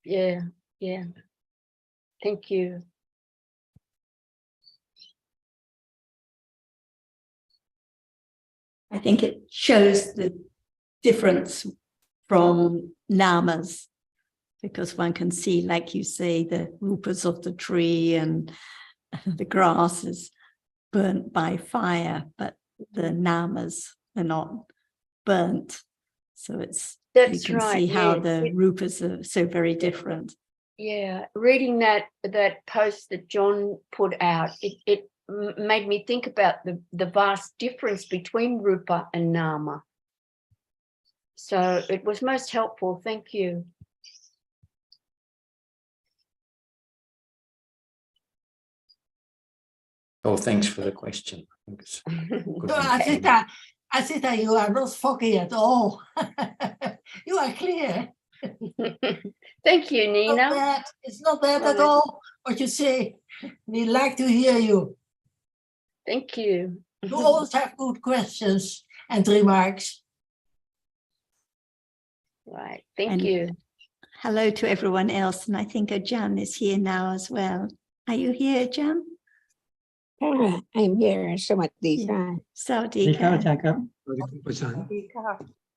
Yeah, yeah. Thank you. I think it shows the difference from namas, because one can see, like you say, the rupas of the tree and the grass is burnt by fire, but the namas are not burnt. So it's, you can see how the rupas are so very different. Yeah, reading that post that John put out, it made me think about the vast difference between rupa and nama. So it was most helpful. Thank you. Oh, thanks for the question. So, Asita, you are not foggy at all. You are clear. Thank you, Nina. It's not bad at all what you say. We like to hear you. Thank you. You always have good questions and remarks. Right. Thank you. Hello to everyone else. And I think Ajahn is here now as well. Are you here, Ajahn? I'm here. Sawadee ka. Sawadee ka.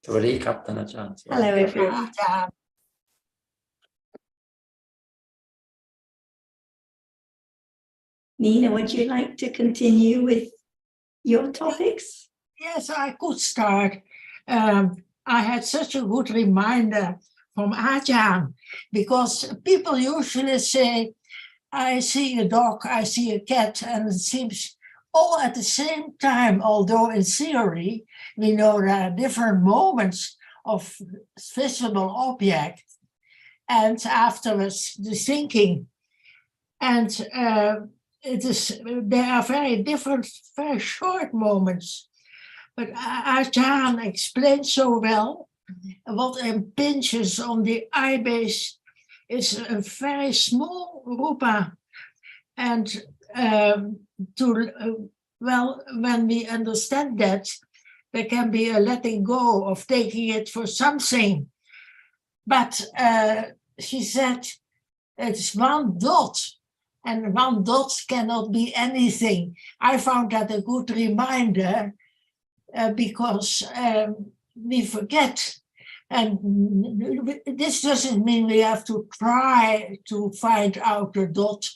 Hello, everyone. Nina, would you like to continue with your topics? Yes, I could start. I had such a good reminder from Ajahn, because people usually say, I see a dog, I see a cat, and it seems all at the same time, although in theory, we know there are different moments of visible object, and afterwards the thinking. And there are very different, very short moments. But Ajahn explained so well what impinges on the eye base is a very small rupa. And when we understand that, there can be a letting go of taking it for something. But she said it's one dot, and one dot cannot be anything. I found that a good reminder because we forget. And this doesn't mean we have to try to find out the dot,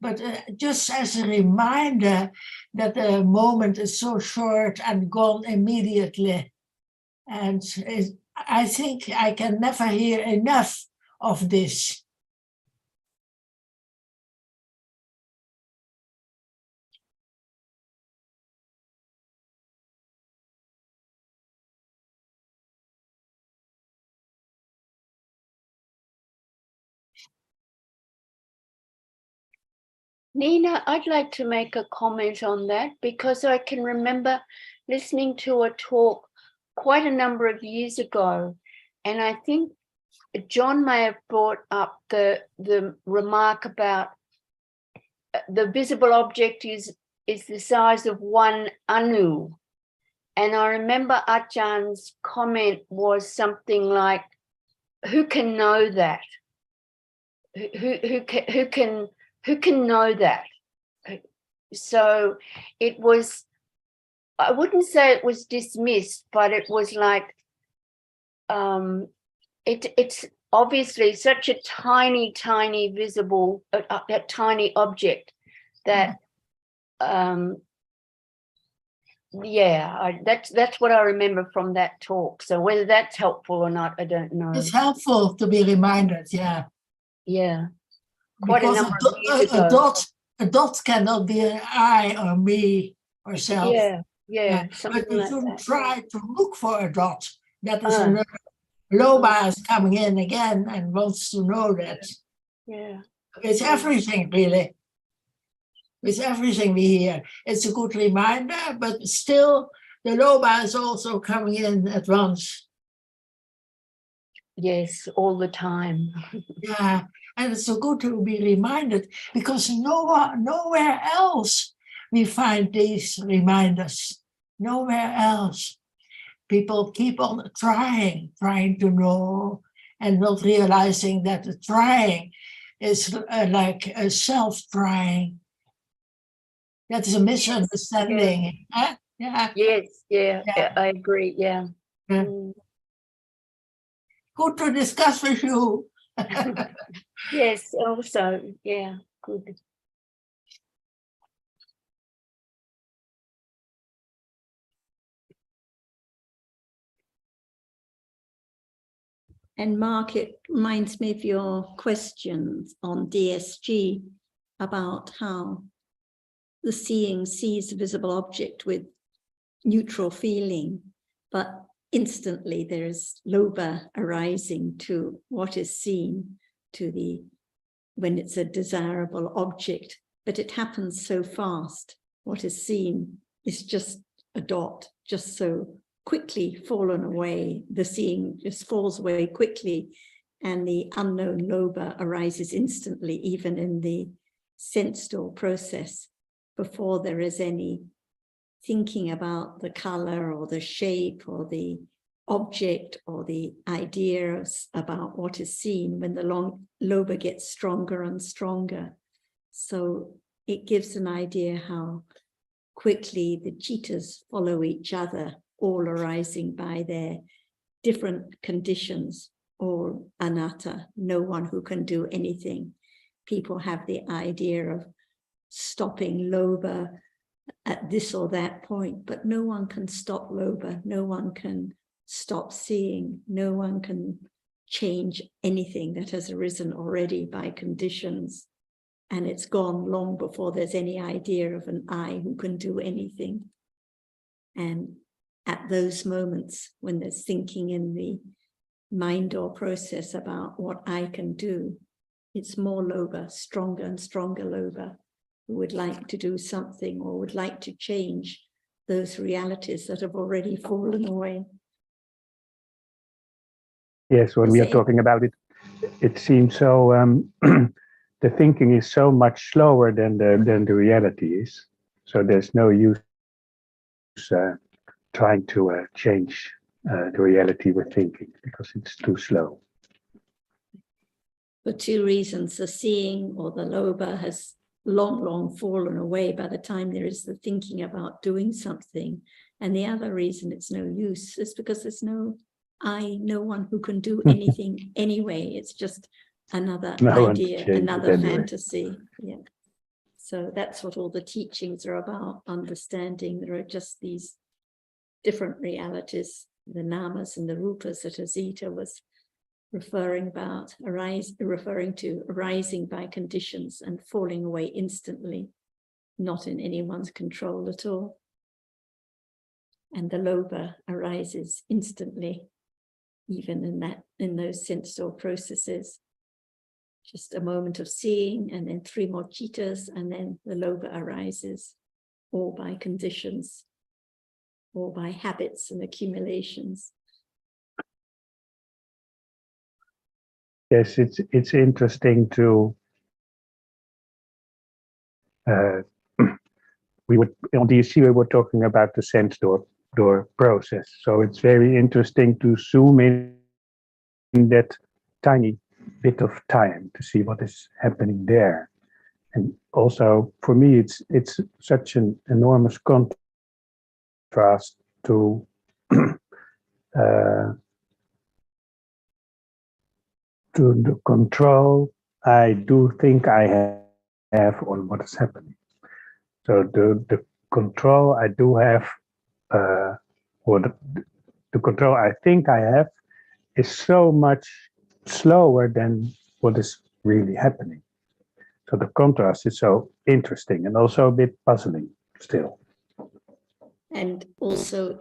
but just as a reminder that the moment is so short and gone immediately. And I think I can never hear enough of this. Nina, I'd like to make a comment on that, because I can remember listening to a talk quite a number of years ago, and I think John may have brought up the remark about the visible object is the size of one anu. And I remember Ajahn's comment was something like, who can know that? Who can know that? So it was, I wouldn't say it was dismissed, but it was like, it's obviously such a tiny visible, a tiny object that, that's what I remember from that talk. So whether that's helpful or not, I don't know. It's helpful to be reminded, yeah. Yeah. Quite because a number of years ago. A dot cannot be an I or me or self. Yeah. But you like shouldn't that. try to look for a dot. That is another. Loba is coming in again and wants to know that. Yeah. It's everything, really. It's everything we hear. It's a good reminder, but still, the Loba is also coming in at once. Yes, all the time. Yeah, and it's so good to be reminded, because nowhere else we find these reminders. Nowhere else. People keep on trying to know and not realizing that the trying is like a self-trying. That is a misunderstanding. Huh? Yeah. Yes, yeah, Yeah. I agree. Yeah. Yeah. Mm. Good to discuss with you. Yes, also, yeah, good. And Mark, it reminds me of your questions on DSG about how the seeing sees a visible object with neutral feeling, but instantly there's loba arising to what is seen, to the when it's a desirable object, but it happens so fast. What is seen is just a dot, just so quickly fallen away. The seeing just falls away quickly, and the unknown loba arises instantly, even in the sense door process, before there is any thinking about the color or the shape or the object or the ideas about what is seen. When the long loba gets stronger and stronger. So it gives an idea how quickly the citas follow each other, all arising by their different conditions, or anatta, no one who can do anything. People have the idea of stopping loba at this or that point, but no one can stop loba, no one can stop seeing, no one can change anything that has arisen already by conditions, and it's gone long before there's any idea of an I who can do anything. And at those moments when there's thinking in the mind or process about what I can do, it's more loba, stronger and stronger loba, who would like to do something or would like to change those realities that have already fallen away. Yes, when we are talking about it, it seems so, the thinking is so much slower than the reality is. So there's no use trying to change the reality we're thinking, because it's too slow. For two reasons: the seeing or the loba has long fallen away by the time there is the thinking about doing something. And the other reason it's no use is because there's no I, no one who can do anything anyway. It's just another idea, another fantasy. Yeah. So that's what all the teachings are about, understanding there are just these different realities, the namas and the rupas that Azita was referring to, arising by conditions and falling away instantly, not in anyone's control at all. And the loba arises instantly, even in those sense door processes. Just a moment of seeing, and then 3 more citas, and then the loba arises, all by conditions, or by habits and accumulations. Yes, it's interesting to we would on DSC we were talking about the sense door process. So it's very interesting to zoom in that tiny bit of time to see what is happening there. And also for me, it's such an enormous contrast to to the control I do think I have on what is happening. So the control I do have, or the control I think I have, is so much slower than what is really happening. So the contrast is so interesting and also a bit puzzling still. And also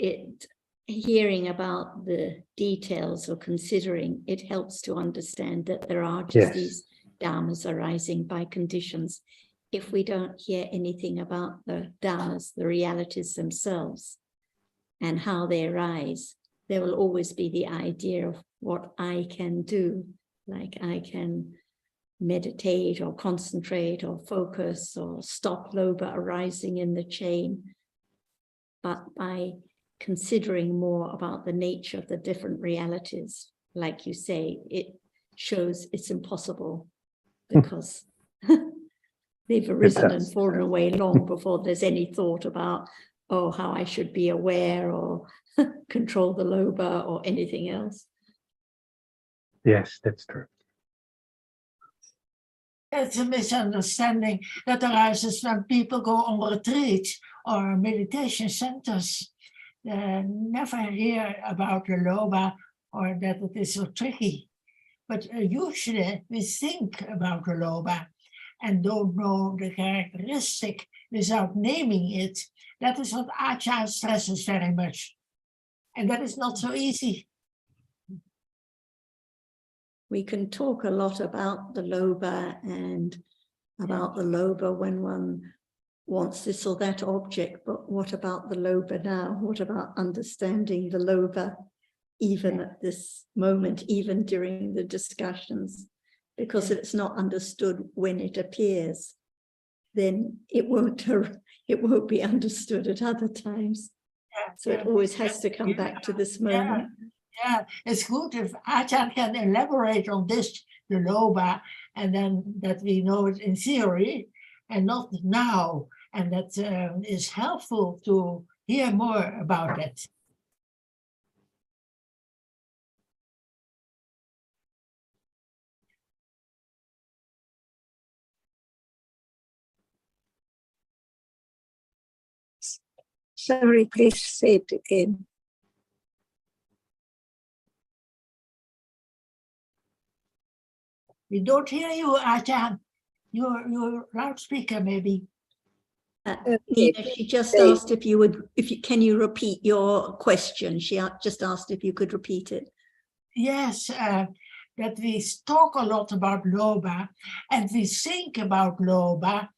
hearing about the details or considering, it helps to understand that there are just these dhammas arising by conditions. If we don't hear anything about the dhammas, the realities themselves, and how they arise, there will always be the idea of what I can do, like I can meditate or concentrate or focus or stop loba arising in the chain. But by considering more about the nature of the different realities, like you say, it shows it's impossible because they've arisen and fallen away long before there's any thought about, oh, how I should be aware or control the loba or anything else. Yes, that's true. It's a misunderstanding that arises when people go on retreat or meditation centers. They never hear about the loba or that it is so tricky. But usually we think about the loba and don't know the characteristic without naming it. That is what Ajahn stresses very much. And that is not so easy. We can talk a lot about the loba and about the loba when one wants this or that object, but what about the loba now? What about understanding the loba even at this moment, even during the discussions? Because if it's not understood when it appears, then it won't be understood at other times. So it always has to come back to this moment. Yeah, it's good if Ajahn can elaborate on this, the loba, and then that we know it in theory and not now. And that is helpful to hear more about it. Sorry, please say it again. We don't hear you, Ajahn. Your loudspeaker, maybe. Nina, she just asked if you would, can you repeat your question? She just asked if you could repeat it. Yes, that we talk a lot about loba and we think about loba,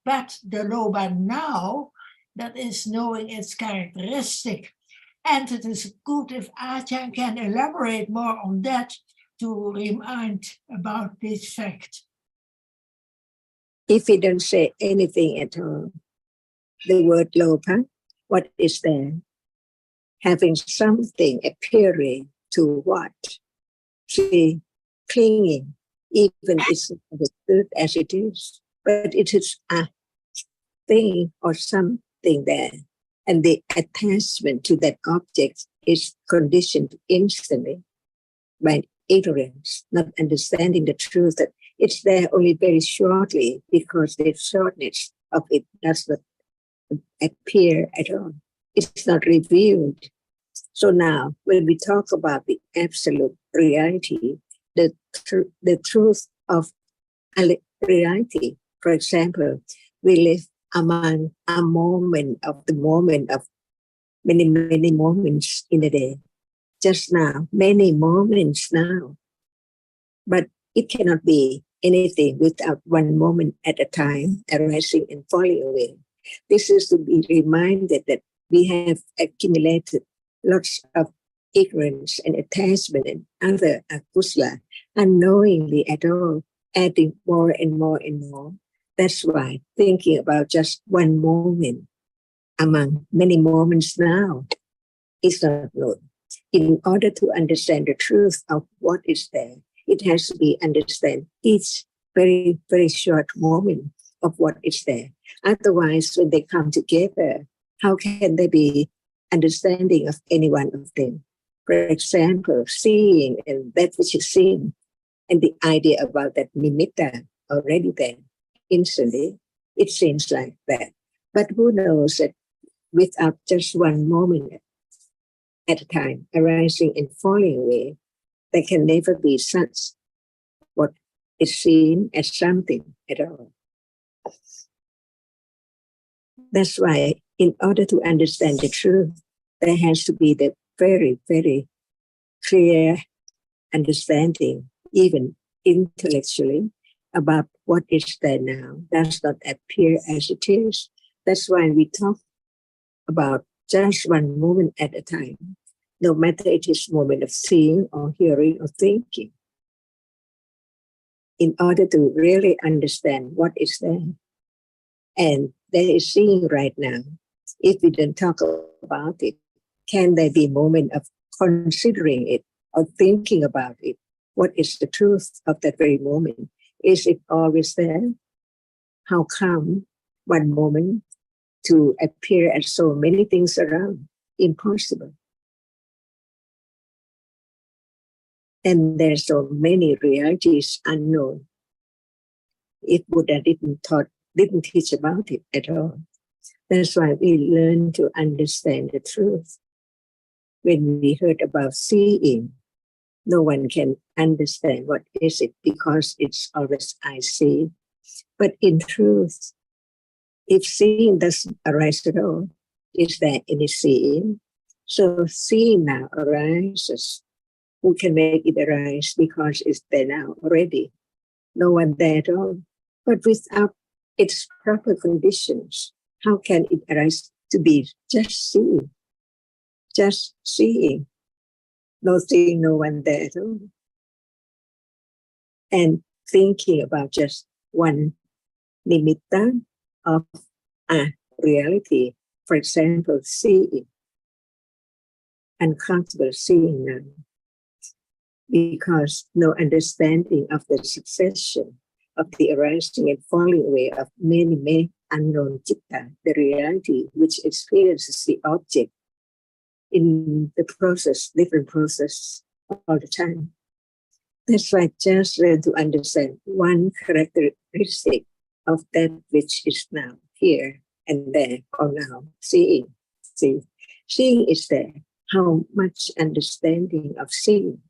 but the loba now, that is knowing its characteristic. And it is good if Ajahn can elaborate more on that to remind about this fact. If we don't say anything at all, the word loba, what is there? Having something appearing to what? See, clinging, even it's understood as it is, but it is a thing or something there. And the attachment to that object is conditioned instantly by ignorance, not understanding the truth that it's there only very shortly because the shortness of it does not appear at all. It's not revealed. So now, when we talk about the absolute reality, the truth of reality, for example, we live among a moment of many, many moments in a day. Just now, many moments now. But it cannot be anything without one moment at a time, arising and falling away. This is to be reminded that we have accumulated lots of ignorance and attachment and other akusala unknowingly at all, adding more and more and more. That's why thinking about just one moment among many moments now is not good. In order to understand the truth of what is there, it has to be understand each very, very short moment of what is there. Otherwise, when they come together, how can they be understanding of any one of them? For example, seeing and that which is seen, and the idea about that nimitta already there, instantly, it seems like that. But who knows that without just one moment at a time, arising and falling away, there can never be such what is seen as something at all. That's why, in order to understand the truth, there has to be the very, very clear understanding, even intellectually, about what is there now does not appear as it is. That's why we talk about just one moment at a time, no matter it is moment of seeing or hearing or thinking, in order to really understand what is there. And there is seeing right now. If we don't talk about it, can there be a moment of considering it or thinking about it. What is the truth of that very moment? Is it always there? How come one moment to appear as so many things around? Impossible. And there's so many realities unknown. If Buddha didn't teach about it at all. That's why we learn to understand the truth. When we heard about seeing, no one can understand what is it because it's always I see. But in truth, if seeing doesn't arise at all, is there any seeing? So seeing now arises. Who can make it arise because it's there now already? No one there at all. But without its proper conditions, how can it arise to be just seeing? Just seeing. No seeing, no one there at all. And thinking about just one nimitta of a reality. For example, seeing. Uncomfortable seeing now. Because no understanding of the succession of the arising and falling away of many unknown citta, the reality which experiences the object in the process, different process all the time. That's why just learn to understand one characteristic of that which is now here and there or now, seeing. Seeing is there. How much understanding of seeing?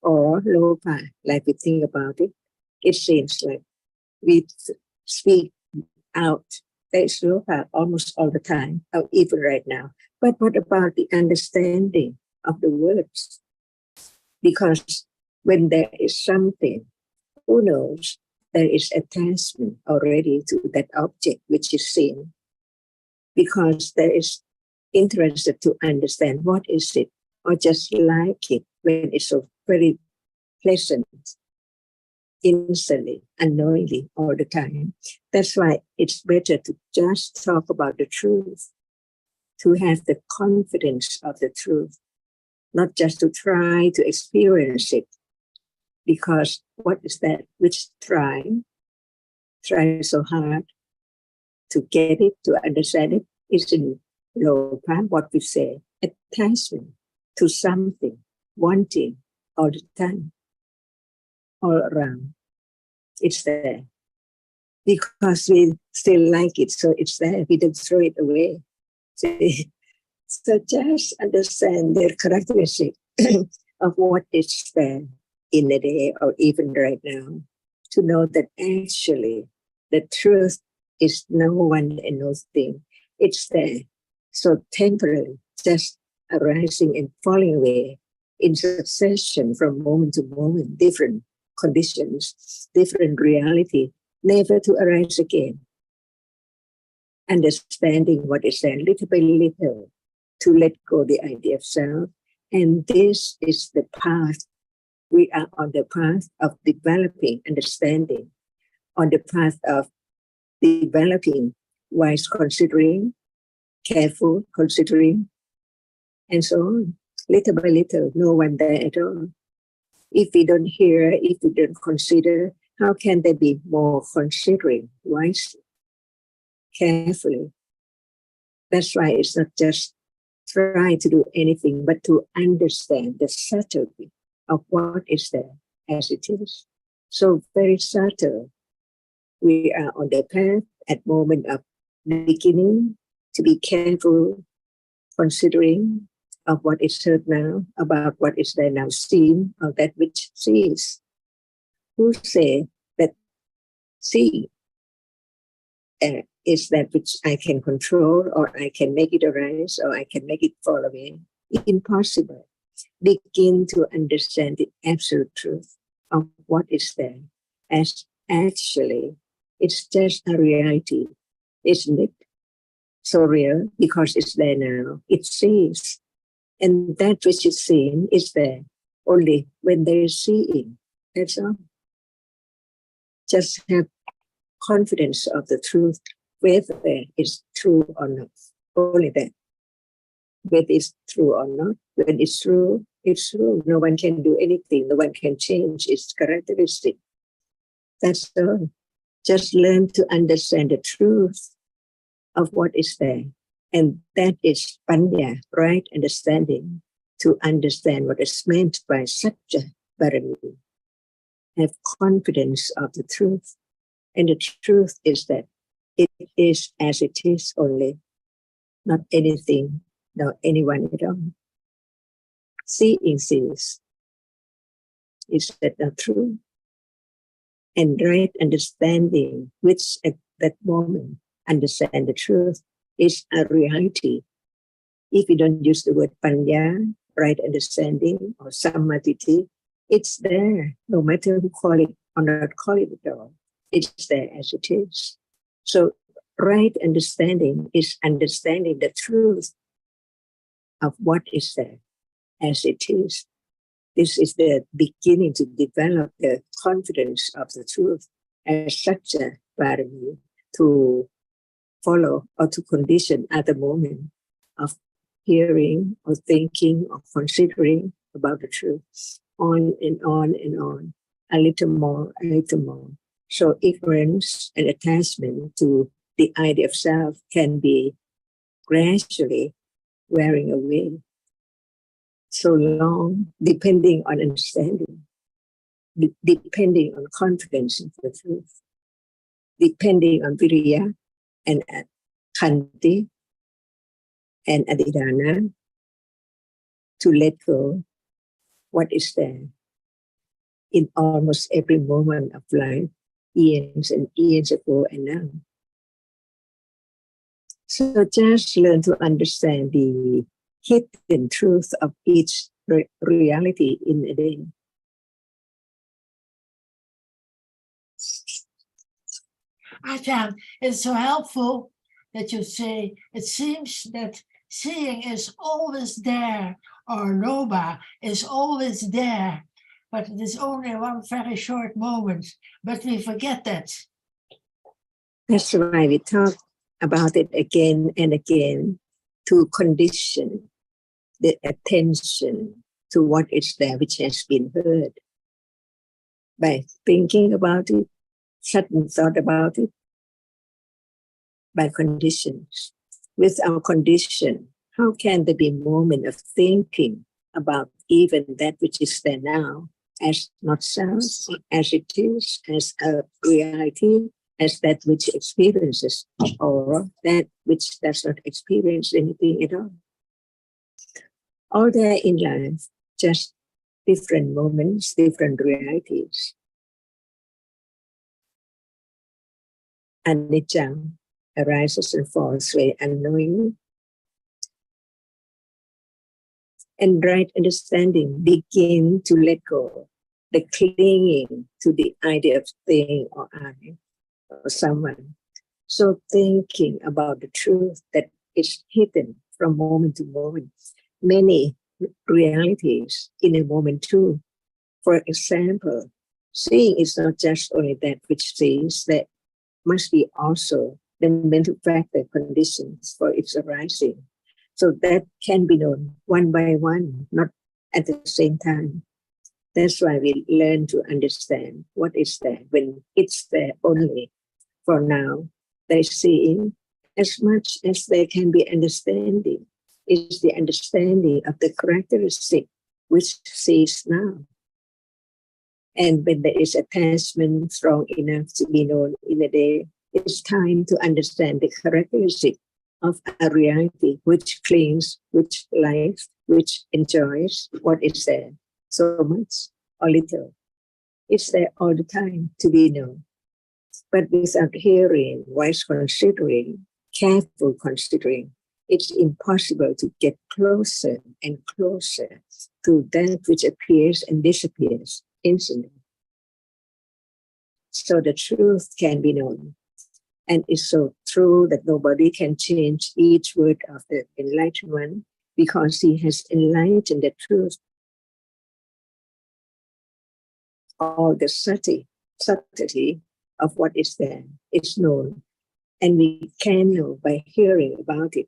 Or lopa, like we think about it, it seems like we speak out. There is lopa almost all the time, or even right now. But what about the understanding of the words? Because when there is something, who knows, there is attachment already to that object which is seen. Because there is interested to understand what is it, or just like it when it's so very pleasant, instantly, unknowingly, all the time. That's why it's better to just talk about the truth, to have the confidence of the truth, not just to try to experience it. Because what is that which try so hard to get it, to understand it, is in lopa, what we say, attachment to something, wanting all the time, all around. It's there. Because we still like it, so it's there. We don't throw it away. See? So just understand the characteristic of what is there in the day or even right now, to know that actually the truth is no one and no thing. It's there. So temporarily, just arising and falling away in succession from moment to moment, different conditions, different reality, never to arise again. Understanding what is there little by little, to let go the idea of self. And this is the path. We are on the path of developing understanding, on the path of developing wise considering, careful considering, and so on. Little by little, no one there at all. If we don't hear, if we don't consider, how can there be more considering wisely, carefully? That's why it's not just try to do anything, but to understand the subtlety of what is there as it is. So very subtle. We are on the path at moment of beginning to be careful, considering of what is heard now, about what is there now seen, of that which sees. Who say that see is that which I can control, or I can make it arise, or I can make it fall away? Impossible. Begin to understand the absolute truth of what is there as actually it's just a reality, isn't it? So real because it's there now. It sees. And that which is seen is there only when there is seeing. That's all. Just have confidence of the truth, whether it's true or not. Only that. Whether it's true or not. When it's true, It's true. No one can do anything. No one can change its characteristic. That's all. Just learn to understand the truth of what is there. And that is panya, right understanding, to understand what is meant by satya barami. Have confidence of the truth. And the truth is that it is as it is only, not anything, nor anyone at all. Seeing sees. Is that not true? And right understanding, which at that moment understand the truth, is a reality. If you don't use the word panya, right understanding, or samadhi, it's there, no matter who call it or not call it at all. It's there as it is. So right understanding is understanding the truth of what is there as it is. This is the beginning to develop the confidence of the truth as such a barami, to follow or to condition at the moment of hearing or thinking or considering about the truth, on and on and on, a little more, a little more. So ignorance and attachment to the idea of self can be gradually wearing away. So long, depending on understanding, depending on confidence in the truth, depending on viriya and khanti and adhidana, to let go what is there in almost every moment of life, years and years ago and now. So just learn to understand the hidden truth of each reality in a day. Ajahn, it's so helpful that you say it seems that seeing is always there, or loba is always there, but it is only one very short moment. But we forget that. That's why we talk about it again and again, to condition the attention to what is there which has been heard. By thinking about it, sudden thought about it, by conditions. Without condition, how can there be a moment of thinking about even that which is there now as not self, as it is, as a reality, as that which experiences, or that which does not experience anything at all? All there in life, just different moments, different realities. Anicca arises and falls away unknowingly. And right understanding begin to let go the clinging to the idea of thing or I or someone. So thinking about the truth that is hidden from moment to moment, many realities in a moment too. For example, seeing is not just only that which sees, that must be also the mental factor conditions for its arising. So that can be known one by one, not at the same time. That's why we learn to understand what is there when it's there only. For now, they seeing as much as there can be understanding is the understanding of the characteristic which sees now. And when there is attachment strong enough to be known in a day, it's time to understand the characteristic of a reality which clings, which likes, which enjoys what is there so much or little. It's there all the time to be known. But without hearing, wise considering, careful considering, it's impossible to get closer and closer to that which appears and disappears instantly. So the truth can be known. And it's so true that nobody can change each word of the enlightened one because he has enlightened the truth. All the subtlety of what is there is known. And we can know by hearing about it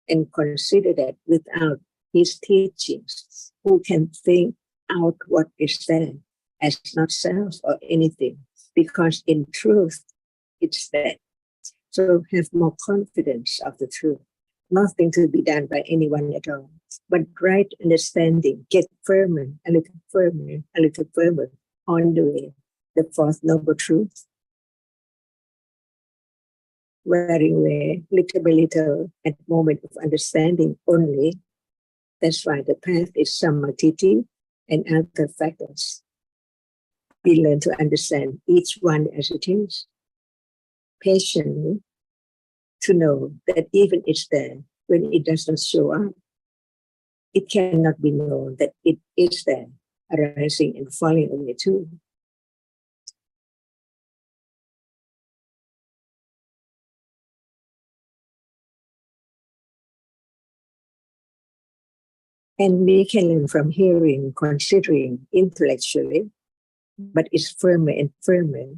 and consider that without his teachings, who can think out what is there as not self or anything, because in truth, it's there. So have more confidence of the truth. Nothing to be done by anyone at all, but right understanding, get firmer, a little firmer, a little firmer on the way, the fourth noble truth. Very rare, little by little, at moment of understanding only. That's why the path is samadhi and other factors. We learn to understand each one as it is, patiently, to know that even it's there, when it doesn't show up, it cannot be known that it is there, arising and falling away too. And we can learn from hearing, considering intellectually, but it's firmer and firmer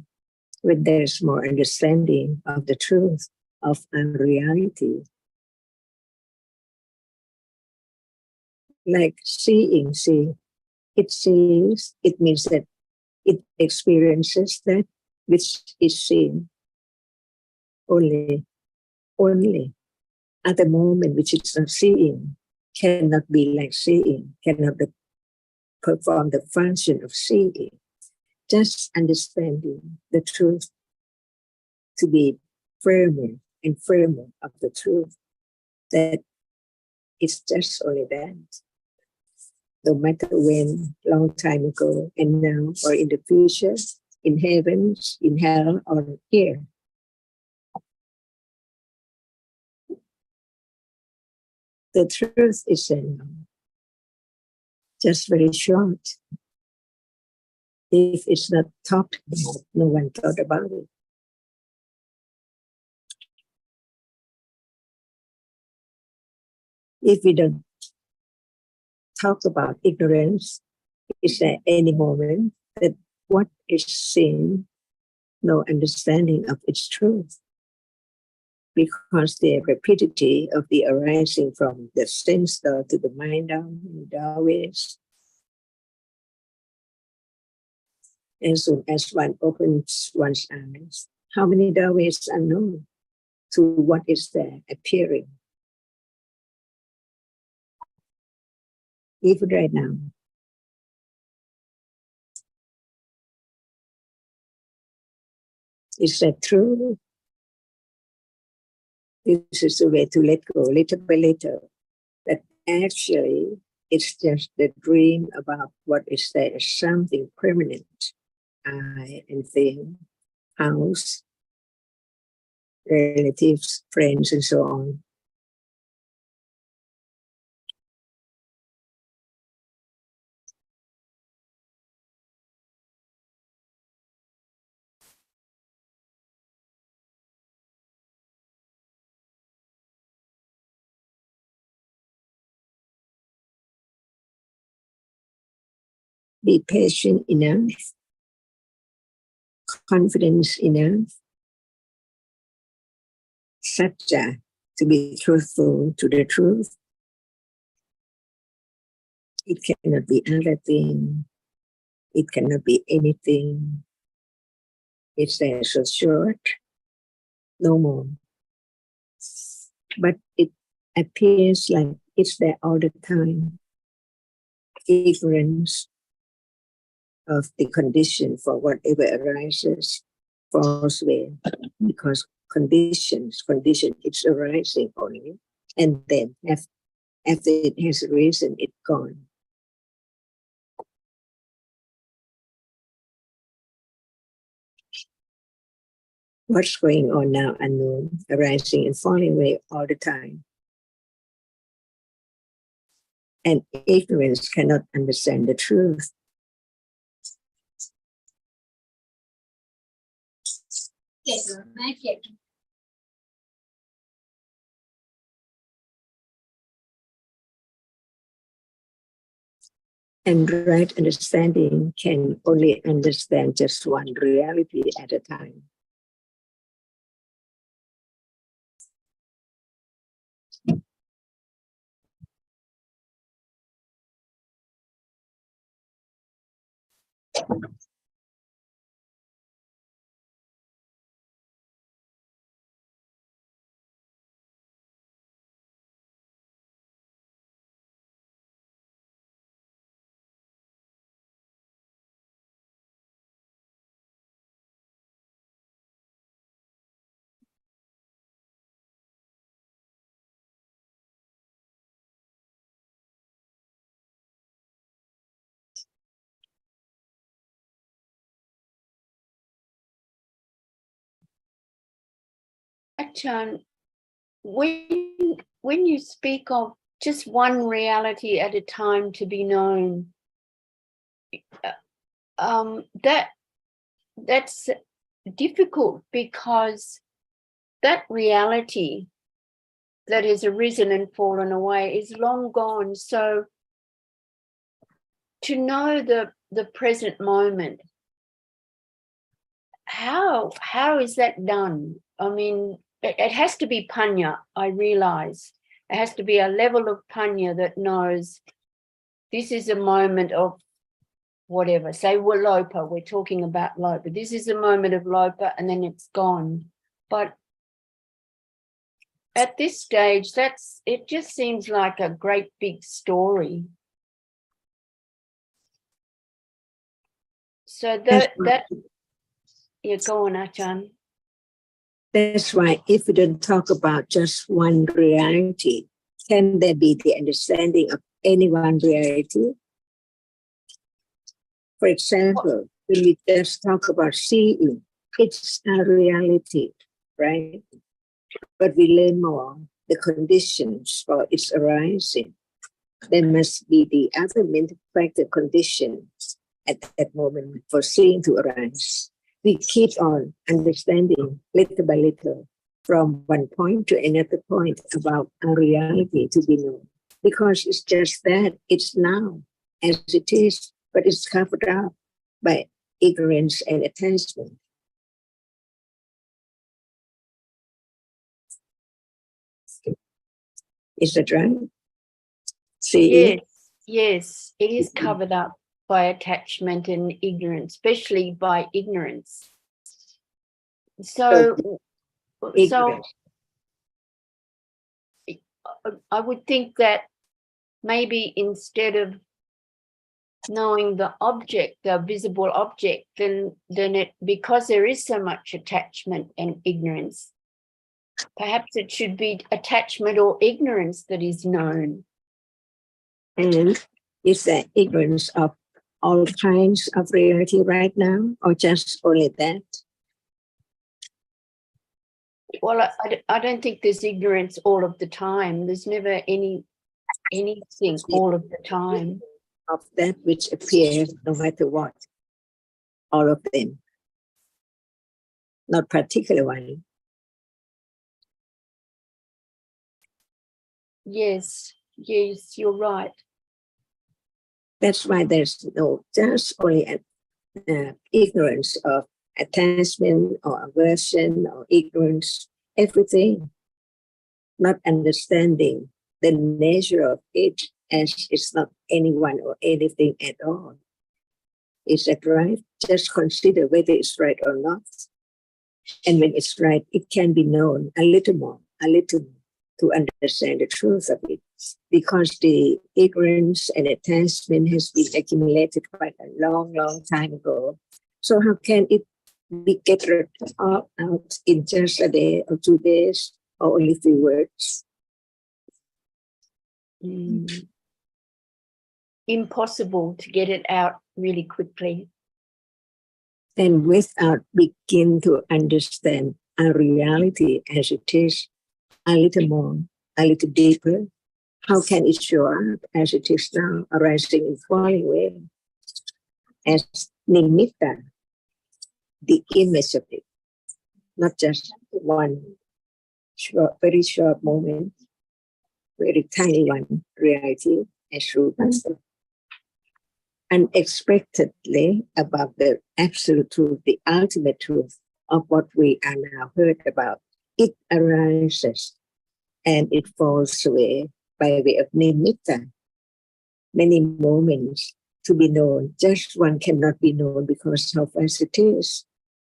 when there's more understanding of the truth of unreality. Like seeing, see, it sees, it means that it experiences that which is seen only at the moment which it's not seeing, cannot be like seeing, cannot perform the function of seeing. Just understanding the truth to be firmer and firmer of the truth, that it's just only that. No matter when, long time ago, and now, or in the future, in heavens, in hell, or here. The truth is just very short. If it's not talked about, no one thought about it. If we don't talk about ignorance, is there any moment that what is seen, no understanding of its truth? Because the rapidity of the arising from the sense door to the mind down, doorways, as soon as one opens one's eyes, how many doorways are known to what is there appearing? Even right now. Is that true? This is the way to let go, little by little. That actually it's just the dream about what is there, something permanent. I and thing, house, relatives, friends, and so on. Be patient enough, confidence enough, satya, to be truthful to the truth. It cannot be other thing. It cannot be anything. It's there so short, no more. But it appears like it's there all the time. Ignorance of the condition for whatever arises falls away, because condition, it's arising only, and then after it has arisen, it's gone. What's going on now unknown, arising and falling away all the time. And ignorance cannot understand the truth. And right understanding can only understand just one reality at a time. Achan, when you speak of just one reality at a time to be known, that's difficult, because that reality that has arisen and fallen away is long gone. So to know the present moment, how is that done? I mean, it has to be panya, I realize. It has to be a level of panya that knows this is a moment of whatever. Say we're lopa, we're talking about lopa. This is a moment of lopa and then it's gone. But at this stage, it just seems like a great big story. So that yeah, go on, Achan. That's why if we don't talk about just one reality, can there be the understanding of any one reality? For example, when we just talk about seeing, it's a reality, right? But we learn more the conditions for its arising. There must be the other mental factor conditions at that moment for seeing to arise. We keep on understanding little by little from one point to another point about our reality to be known. Because it's just that, it's now as it is, but it's covered up by ignorance and attachment. Is that right? See? Yes, it is covered up by attachment and ignorance, especially by ignorance. So I would think that maybe instead of knowing the object, the visible object, then it, because there is so much attachment and ignorance, perhaps it should be attachment or ignorance that is known. And is that ignorance of all kinds of reality right now, or just only that? Well, I don't think there's ignorance all of the time. There's never anything all of the time. Of that which appears no matter what, all of them, not particular one. Yes, you're right. That's why there's no just only ignorance of attachment or aversion or ignorance, everything, not understanding the nature of it as it's not anyone or anything at all. Is that right? Just consider whether it's right or not. And when it's right, it can be known a little more, to understand the truth of it. Because the ignorance and attachment has been accumulated quite a long, long time ago. So how can it be get rid of out in just a day or 2 days or only 3 words? Impossible to get it out really quickly. Then without begin to understand our reality as it is a little more, a little deeper, how can it show up as it is now, arising and falling away as nimitta, the image of it, not just one short, very short moment, very tiny one reality as rupa. Unexpectedly above the absolute truth, the ultimate truth of what we are now heard about, it arises and it falls away by way of nimitta, many moments to be known. Just one cannot be known because how fast it is.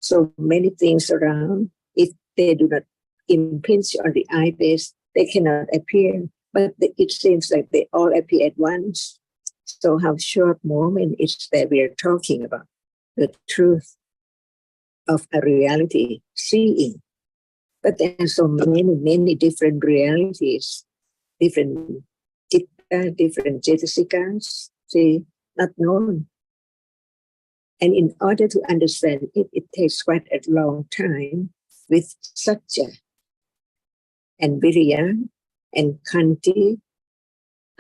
So many things around, if they do not impinge on the eye base, they cannot appear. But it seems like they all appear at once. So how short moment is that we are talking about the truth of a reality, seeing. But there are so many different realities, different cetasikas, see, not known. And in order to understand it, it takes quite a long time with satya and virya and kanti.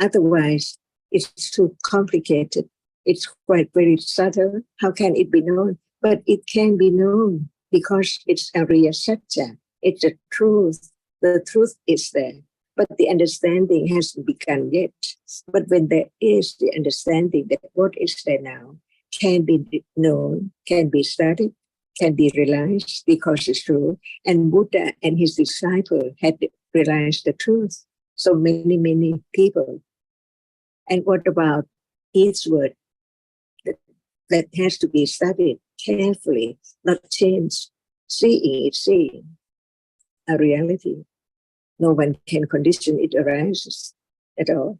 Otherwise, it's too complicated. It's quite very subtle. How can it be known? But it can be known because it's Ariya Satya. It's a truth. The truth is there. But the understanding hasn't begun yet. But when there is the understanding that what is there now can be known, can be studied, can be realized because it's true. And Buddha and his disciple had realized the truth. So many people. And what about each word that has to be studied carefully, not changed? Seeing is seeing a reality. No one can condition it arises at all.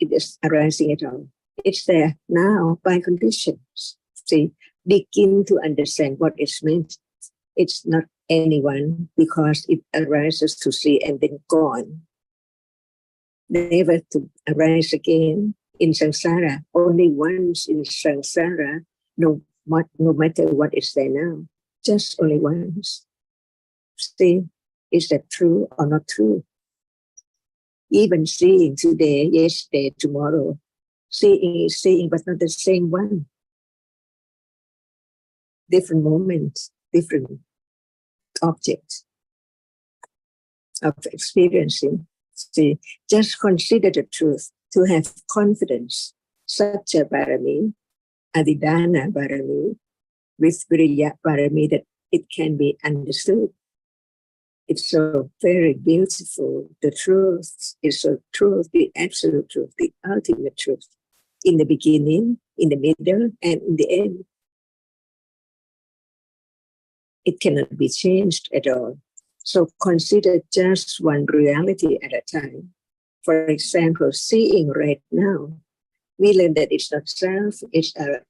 It is arising at all. It's there now by conditions. See, begin to understand what is meant. It's not anyone because it arises to see and then gone. Never to arise again in samsara. Only once in samsara, no matter what is there now. Just only once. See, is that true or not true? Even seeing today, yesterday, tomorrow, seeing is seeing, but not the same one. Different moments, different objects of experiencing. See, just consider the truth, to have confidence. Satya Barami, Adidana Barami, with Viriya Barami, that it can be understood. It's so very beautiful. The truth is so truth, the absolute truth, the ultimate truth. In the beginning, in the middle, and in the end. It cannot be changed at all. So consider just one reality at a time. For example, seeing right now, we learn that it's not self, it's a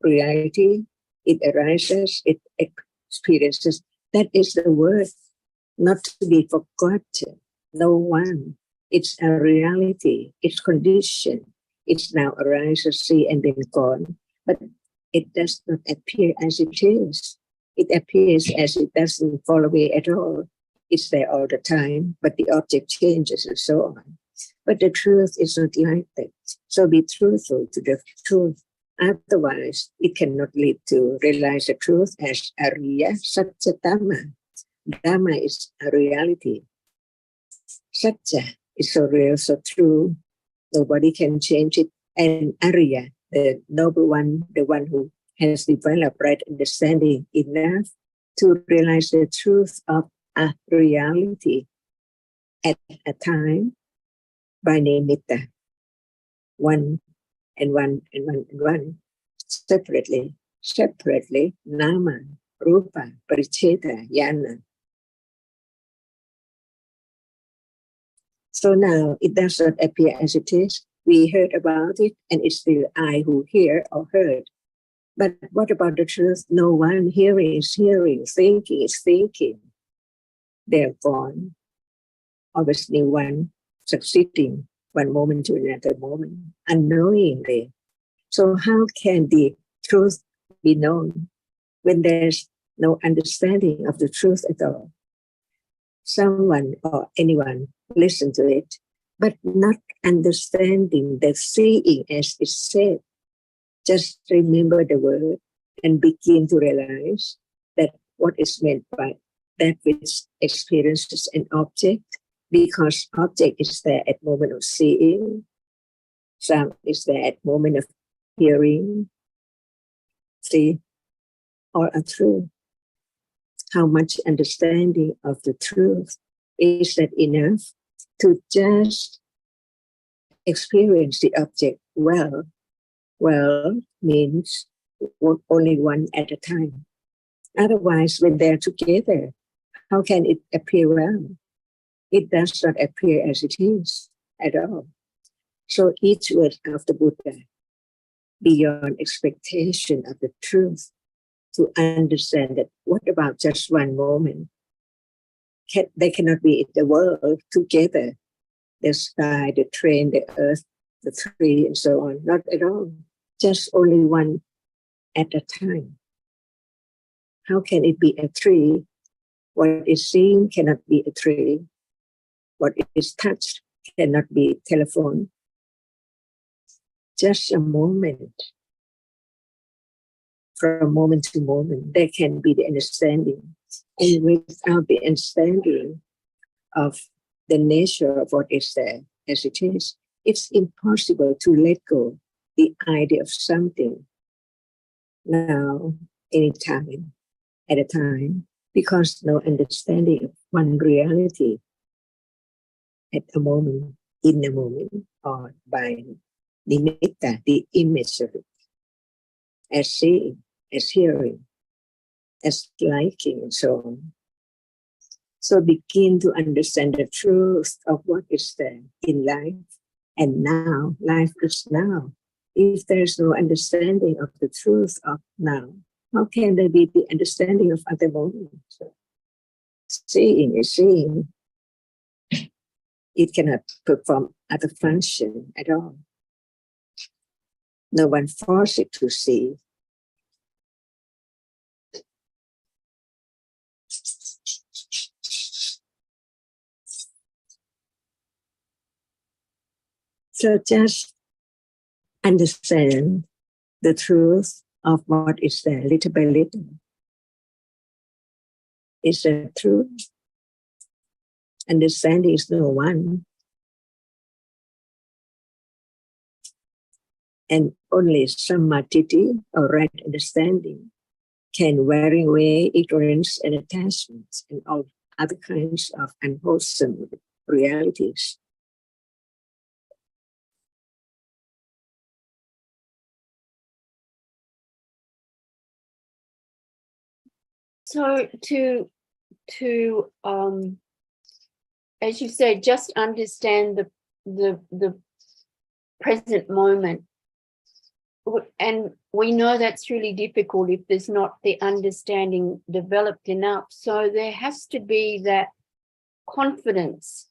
reality. It arises, it experiences. That is the word, not to be forgotten. No one. It's a reality. It's conditioned. It's now arises, see, and then gone. But it does not appear as it is. It appears as it doesn't fall away at all. It's there all the time, but the object changes and so on. But the truth is not like that. So be truthful to the truth. Otherwise, it cannot lead to realize the truth as Ariya Satya Dhamma. Dhamma is a reality. Satya is so real, so true. Nobody can change it. And Ariya, the noble one, the one who has developed right understanding enough to realize the truth of a reality at a time by nimitta. One and one and one and one. Separately, nama, rupa, paricheta, yana. So now it does not appear as it is. We heard about it and it's still I who hear or heard. But what about the truth? No one. Hearing is hearing, thinking is thinking. They're gone. Always new one, succeeding one moment to another moment, unknowingly. So how can the truth be known when there's no understanding of the truth at all? Someone or anyone listen to it, but not understanding the seeing as it's said. Just remember the word and begin to realize that what is meant by that which experiences an object, because object is there at moment of seeing, sound is there at moment of hearing, see, all are true. How much understanding of the truth is that enough to just experience the object well well means only one at a time. Otherwise, when they're together, how can it appear well? It does not appear as it is at all. So each word of the Buddha, beyond expectation of the truth, to understand that what about just one moment? They cannot be in the world together. The sky, the train, the earth, the tree, and so on. Not at all. Just only one at a time. How can it be a tree? What is seen cannot be a tree. What is touched cannot be a telephone. Just a moment. From moment to moment, there can be the understanding. And without the understanding of the nature of what is there as it is, it's impossible to let go the idea of something now, anytime, at a time, because no understanding of one reality at a moment, in a moment, or by nimitta, the image of it, as seeing, as hearing, as liking, and so on. So begin to understand the truth of what is there in life. And now, life is now. If there is no understanding of the truth of now, how can there be the understanding of other moments? Seeing is seeing. It cannot perform other function at all. No one forces it to see. So just understand the truth of what is there little by little. Is the truth? Understanding is no one. And only samadhi or right understanding can wearing away ignorance and attachments and all other kinds of unwholesome realities. So to as you say, just understand the present moment. And we know that's really difficult if there's not the understanding developed enough. So there has to be that confidence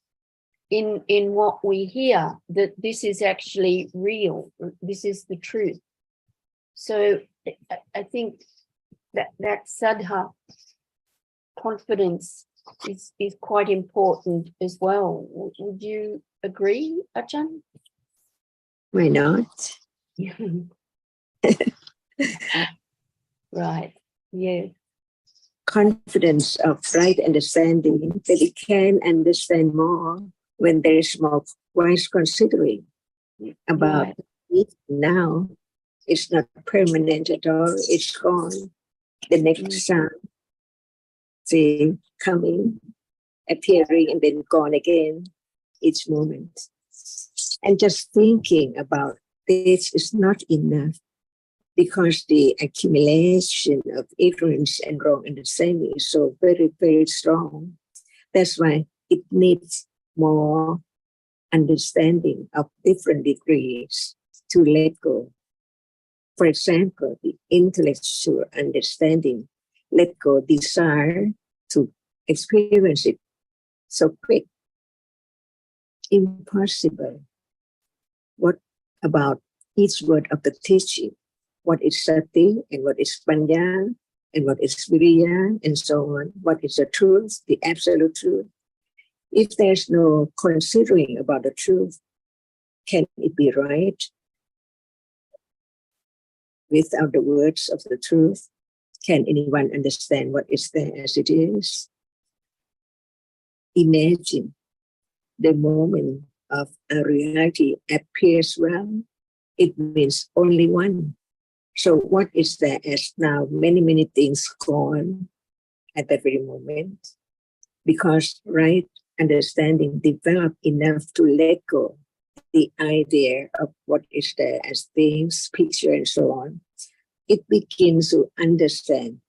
in what we hear, that this is actually real, this is the truth. So I think that saddha, confidence, is quite important as well. Would you agree, Ajahn? Why not? Right, yeah. Confidence of right understanding that we can understand more when there is more wise considering about it now. It's not permanent at all, it's gone. The next sound, see, coming, appearing, and then gone again each moment. And just thinking about this is not enough, because the accumulation of ignorance and wrong understanding is so very, very strong. That's why it needs more understanding of different degrees to let go. For example, the intellectual understanding, let go desire to experience it so quick. Impossible. What about each word of the teaching? What is sati and what is panya and what is viriya and so on? What is the truth, the absolute truth? If there's no considering about the truth, can it be right? Without the words of the truth, can anyone understand what is there as it is? Imagine the moment of a reality appears well, it means only one. So what is there as now many, many things gone at that very moment? Because right understanding developed enough to let go the idea of what is there as things, picture, and so on, it begins to understand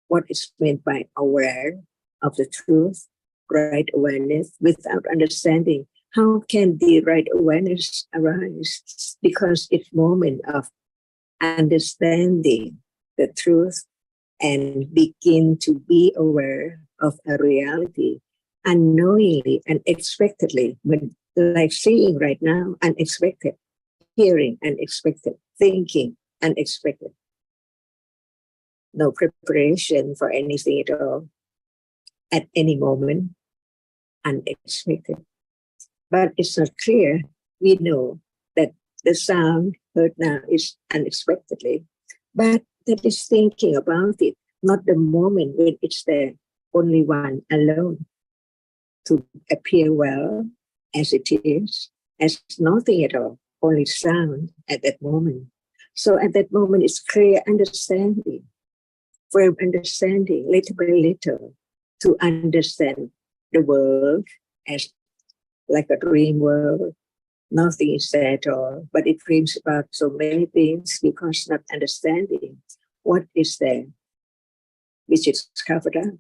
what is meant by aware of the truth, right awareness. Without understanding, how can the right awareness arise? Because it's moment of understanding the truth and begin to be aware of a reality unknowingly, unexpectedly, when like seeing right now, unexpected, hearing, unexpected, thinking, unexpected. No preparation for anything at all. At any moment, unexpected. But it's not clear. We know that the sound heard now is unexpectedly, but that is thinking about it, not the moment when it's there, only one alone, to appear well as it is, as nothing at all, only sound at that moment. So at that moment, it's clear understanding, firm understanding, little by little, to understand the world as like a dream world. Nothing is there at all, but it dreams about so many things because not understanding what is there, which is covered up.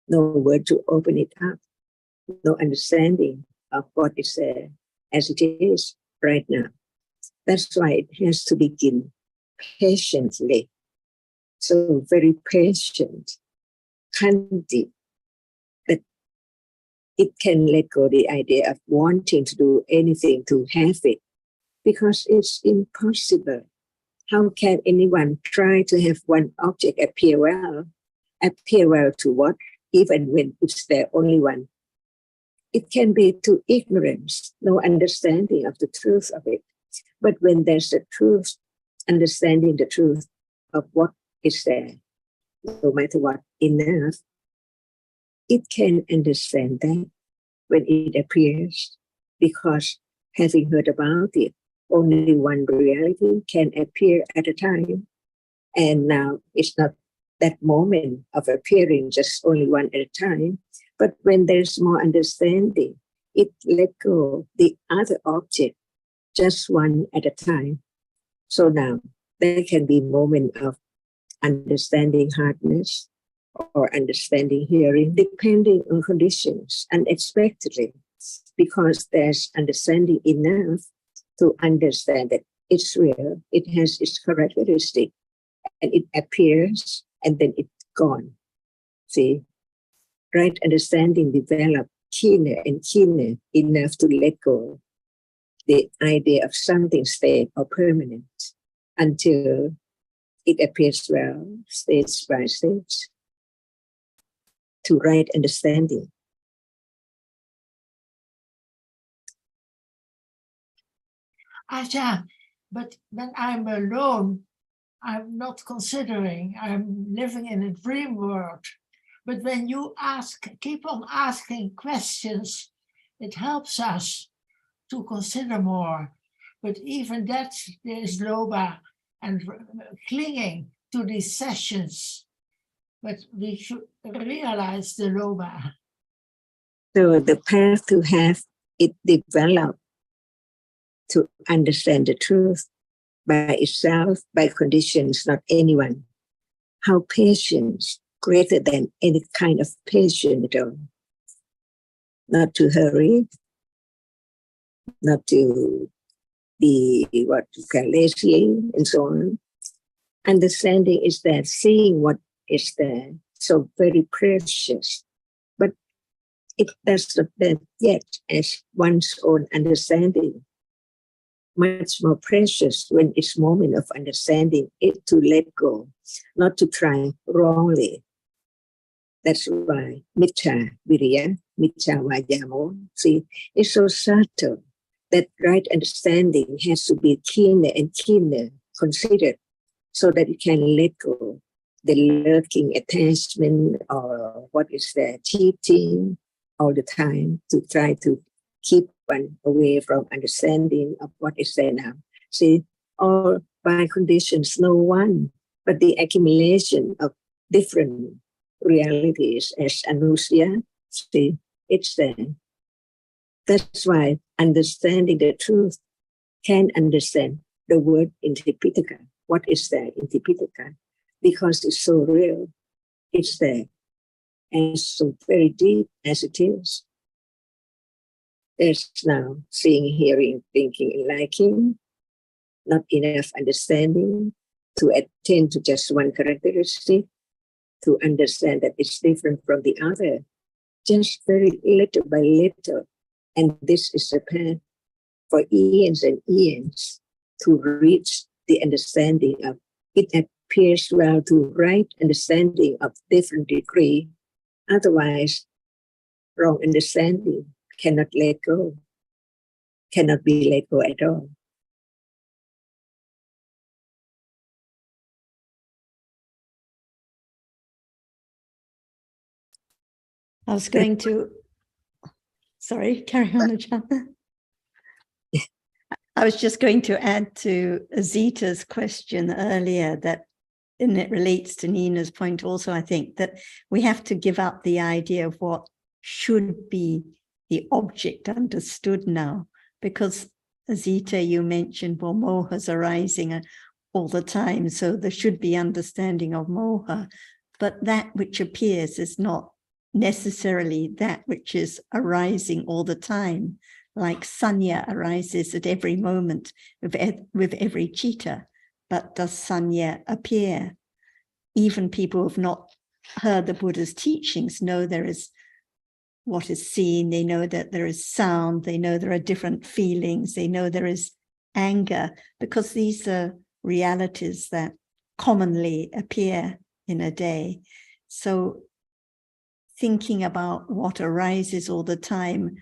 No word to open it up. No understanding of what is there as it is right now. That's why it has to begin patiently. So very patient, kandi, that it can let go the idea of wanting to do anything to have it, because it's impossible. How can anyone try to have one object appear well? Appear well to what? Even when it's there only one. It can be to ignorance, no understanding of the truth of it. But when there's the truth, understanding the truth of what is there, no matter what, enough, it can understand that when it appears, because having heard about it, only one reality can appear at a time. And now it's not that moment of appearing just only one at a time, but when there's more understanding, it let go the other object, just one at a time. So now there can be moment of understanding hardness or understanding hearing, depending on conditions, unexpectedly, because there's understanding enough to understand that it's real, it has its characteristic, and it appears and then it's gone. See, right understanding developed keener and keener enough to let go the idea of something staying or permanent until it appears well, stage by stage, to right understanding. Aja, but when I'm alone, I'm not considering, I'm living in a dream world. But when you keep on asking questions, it helps us to consider more. But even that, there is loba and clinging to these sessions. But we should realize the loba. So the path to have it develop, to understand the truth by itself, by conditions, not anyone. How patience, greater than any kind of patience at all. Not to hurry, not to be what you call lazy, and so on. Understanding is that seeing what is there, so very precious. But it does not that yet as one's own understanding. Much more precious when it's moment of understanding it, to let go, not to try wrongly. That's why Micca Viriya, Micca Vayamo, see, it's so subtle that right understanding has to be keener and keener considered so that it can let go the lurking attachment or what is there, cheating all the time to try to keep one away from understanding of what is there now. See, all by conditions, no one, but the accumulation of different realities as anusya, see, it's there. That's why understanding the truth can understand the word in Tipitaka. What is there in Tipitaka? Because it's so real, it's there, and so very deep as it is. There's now seeing, hearing, thinking, and liking, not enough understanding to attend to just one characteristic, to understand that it's different from the other, just very little by little. And this is the path for eons and eons to reach the understanding of it. Appears well to right understanding of different degree. Otherwise, wrong understanding cannot let go, cannot be let go at all. I was going to, sorry, carry on, Ajahn. I was just going to add to Azita's question earlier that, and it relates to Nina's point also, I think, that we have to give up the idea of what should be the object understood now, because Azita, you mentioned, well, moha's arising all the time, so there should be understanding of moha, but that which appears is not necessarily that which is arising all the time, like sanya arises at every moment with every citta. But does sanya appear? Even people who have not heard the Buddha's teachings know there is what is seen, they know that there is sound, they know there are different feelings, they know there is anger, because these are realities that commonly appear in a day. So thinking about what arises all the time,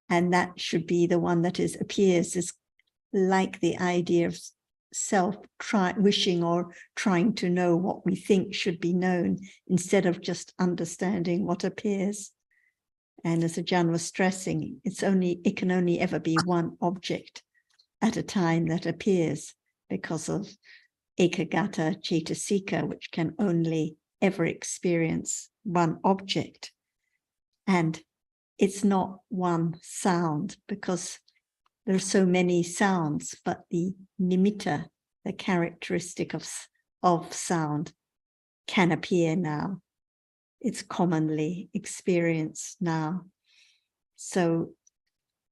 and that should be the one that appears, is like the idea of wishing or trying to know what we think should be known, instead of just understanding what appears. And as Ajahn was stressing, it can only ever be one object at a time that appears, because of ekagata cetasika, which can only ever experience one object. And it's not one sound, because there are so many sounds, but the nimitta, the characteristic of sound, can appear now. It's commonly experienced now. So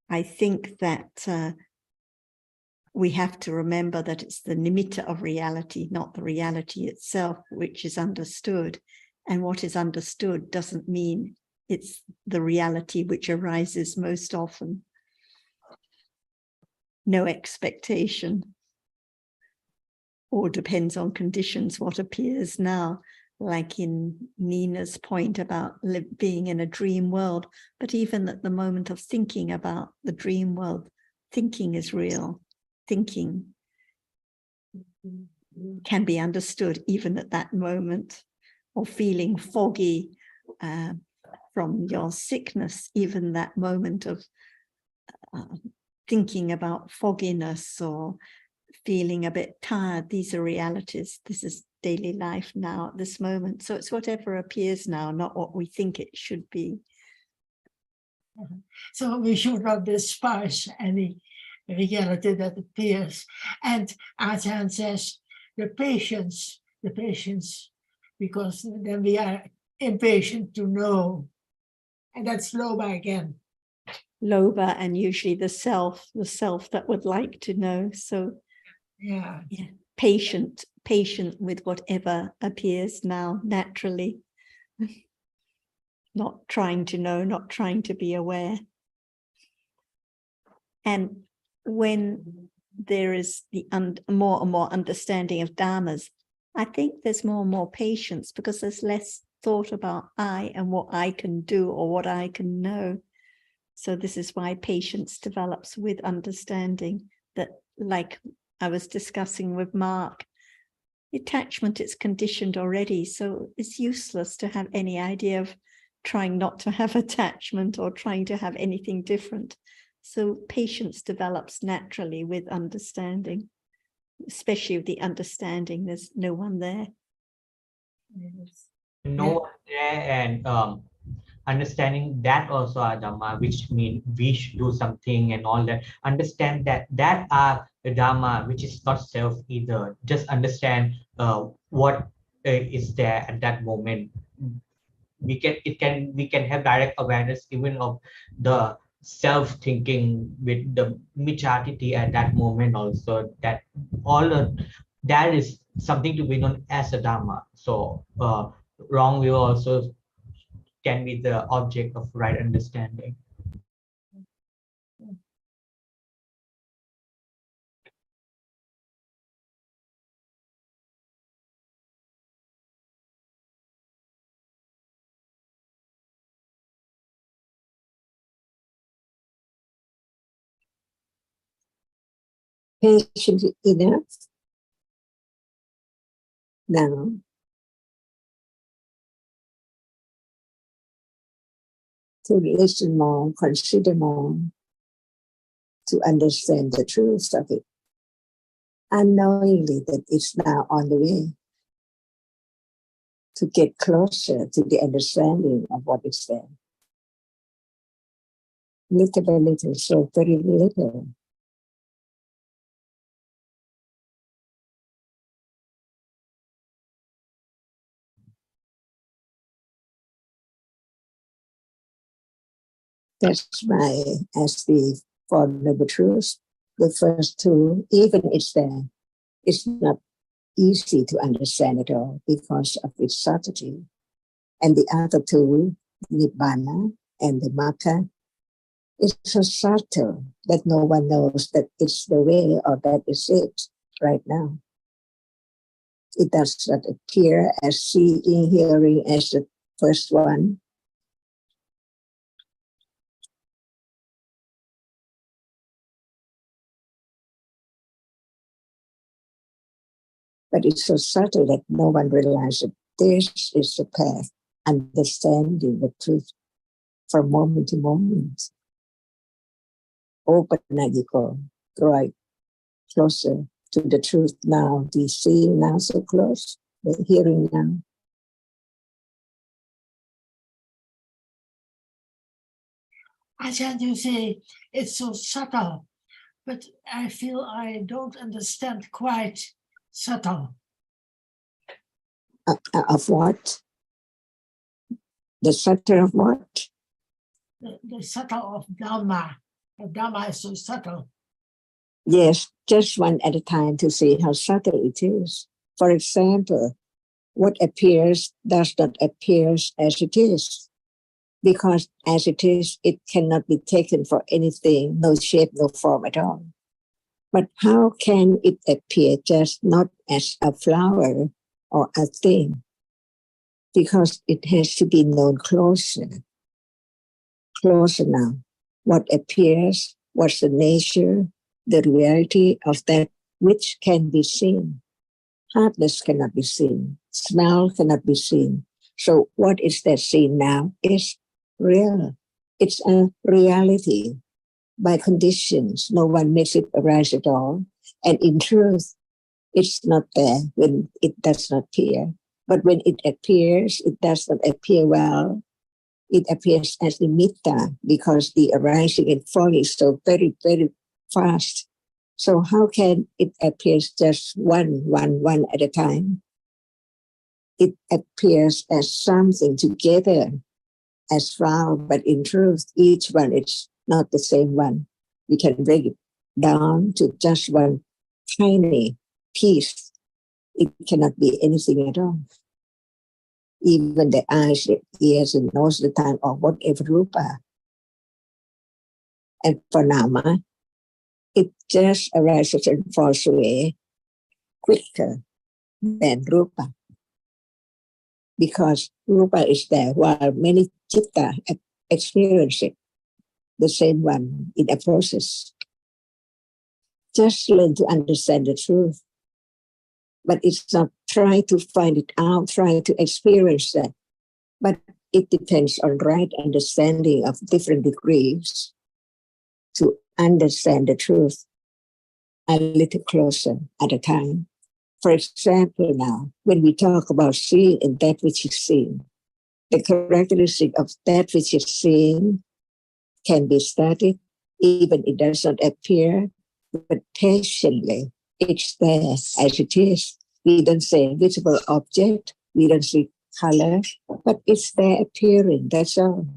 I think that we have to remember that it's the nimitta of reality, not the reality itself, which is understood. And what is understood doesn't mean it's the reality which arises most often. No expectation, or depends on conditions, what appears now, like in Nina's point about being in a dream world. But even at the moment of thinking about the dream world, thinking is real. Thinking can be understood even at that moment, or feeling foggy from your sickness, even that moment of thinking about fogginess or feeling a bit tired. These are realities. This is daily life now at this moment. So it's whatever appears now, not what we think it should be. So we should not despise any reality that appears. And Ajahn says, the patience, because then we are impatient to know. And that's lobha again. Lobha, and usually the self that would like to know. So yeah, patient with whatever appears now naturally. Not trying to know, not trying to be aware. And when there is the more and more understanding of dhammas, I think there's more and more patience, because there's less thought about I and what I can do or what I can know. So this is why patience develops with understanding that, like I was discussing with Mark, attachment is conditioned already, so it's useless to have any idea of trying not to have attachment or trying to have anything different. So patience develops naturally with understanding, especially with the understanding there's no one there. yes. No one there, and understanding that also are Dhamma, which mean we should do something and all that. Understand that are the Dhamma, which is not self either. Just understand what is there at that moment. We can have direct awareness even of the self thinking with the michatiti at that moment also, that all that is something to be known as a Dhamma. So wrong view also can be the object of right understanding. Patient enough now to listen more, consider more, to understand the truth of it, unknowingly that it's now on the way to get closer to the understanding of what is there. Little by little, so very little. That's why, as the Four Noble Truths, the first two, even it's there, it's not easy to understand at all because of its subtlety. And the other two, Nibbana and the Magga, is so subtle that no one knows that it's the way or that is it right now. It does not appear as seeing, hearing as the first one. But it's so subtle that no one realizes that this is the path, understanding the truth from moment to moment. Open as you go, right closer to the truth now. The seeing now so close, the hearing now. Ajahn, you say it's so subtle, but I feel I don't understand quite subtle. Of what? The subtle of what? The subtle of Dhamma. The Dhamma is so subtle. Yes, just one at a time to see how subtle it is. For example, what appears does not appear as it is. Because as it is, it cannot be taken for anything, no shape, no form at all. But how can it appear just not as a flower or a thing? Because it has to be known closer. Closer now. What appears, what's the nature, the reality of that which can be seen. Hardness cannot be seen. Smell cannot be seen. So what is that seen now is real. It's a reality. By conditions, no one makes it arise at all. And in truth, it's not there when it does not appear. But when it appears, it does not appear well. It appears as nimitta because the arising and falling is so very, very fast. So how can it appear just one at a time? It appears as something together, as flower, but in truth, each one is not the same one. We can break it down to just one tiny piece. It cannot be anything at all. Even the eyes, the ears, and nose, the tongue, or whatever rupa. And for Nama, it just arises and falls away quicker than rupa. Because rupa is there while many chitta experience it, the same one in a process. Just learn to understand the truth. But it's not trying to find it out, trying to experience that. But it depends on right understanding of different degrees to understand the truth a little closer at a time. For example, now, when we talk about seeing and that which is seen, The characteristic of that which is seen can be studied, even it does not appear, but patiently it's there as it is. We don't say visible object, we don't see color, but it's there appearing, that's all.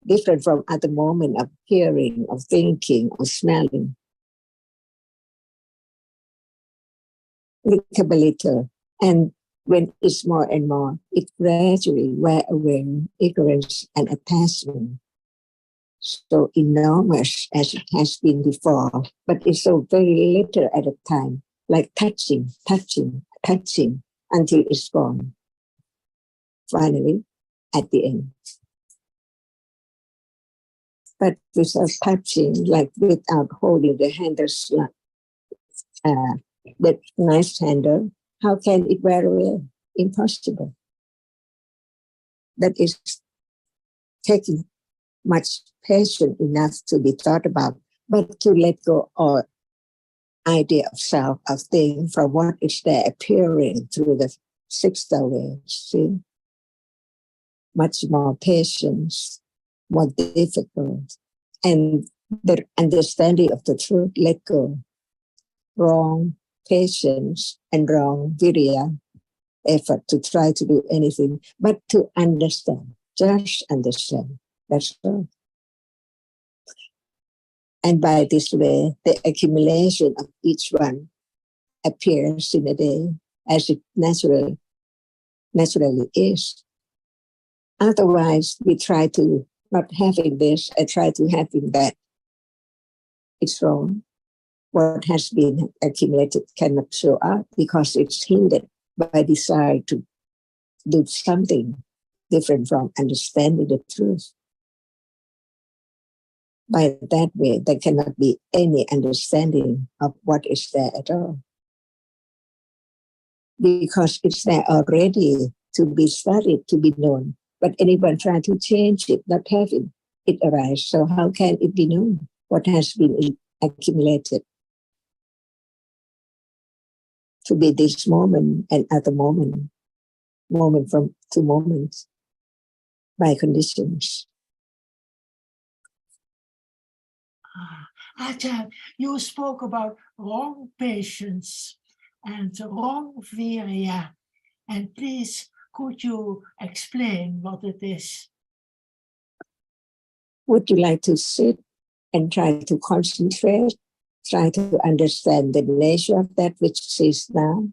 Different from other moment of hearing, of thinking, of smelling. Little by little. And when it's more and more, it gradually wear away ignorance and attachment. So enormous as it has been before, but it's so very little at a time, like touching, until it's gone. Finally, at the end. But without touching, like without holding the handle, that nice handle, how can it wear away? Impossible. That is taking much patience enough to be thought about, but to let go of idea of self, of thing, from what is there appearing through the sixth way, see? Much more patience, more difficult. And the understanding of the truth, let go. Wrong patience and wrong virya, effort to try to do anything, but to understand, just understand. That's all. And by this way, the accumulation of each one appears in a day as it naturally is. Otherwise, we try to not having this, I try to having that. It's wrong. What has been accumulated cannot show up because it's hindered by desire to do something different from understanding the truth. By that way, there cannot be any understanding of what is there at all. Because it's there already to be studied, to be known. But anyone trying to change it, not having it arise. So how can it be known? What has been accumulated? To be this moment and other moment from two moments, by conditions. Ajahn, you spoke about wrong patience and wrong virya. And please, could you explain what it is? Would you like to sit and try to concentrate, try to understand the nature of that which is now?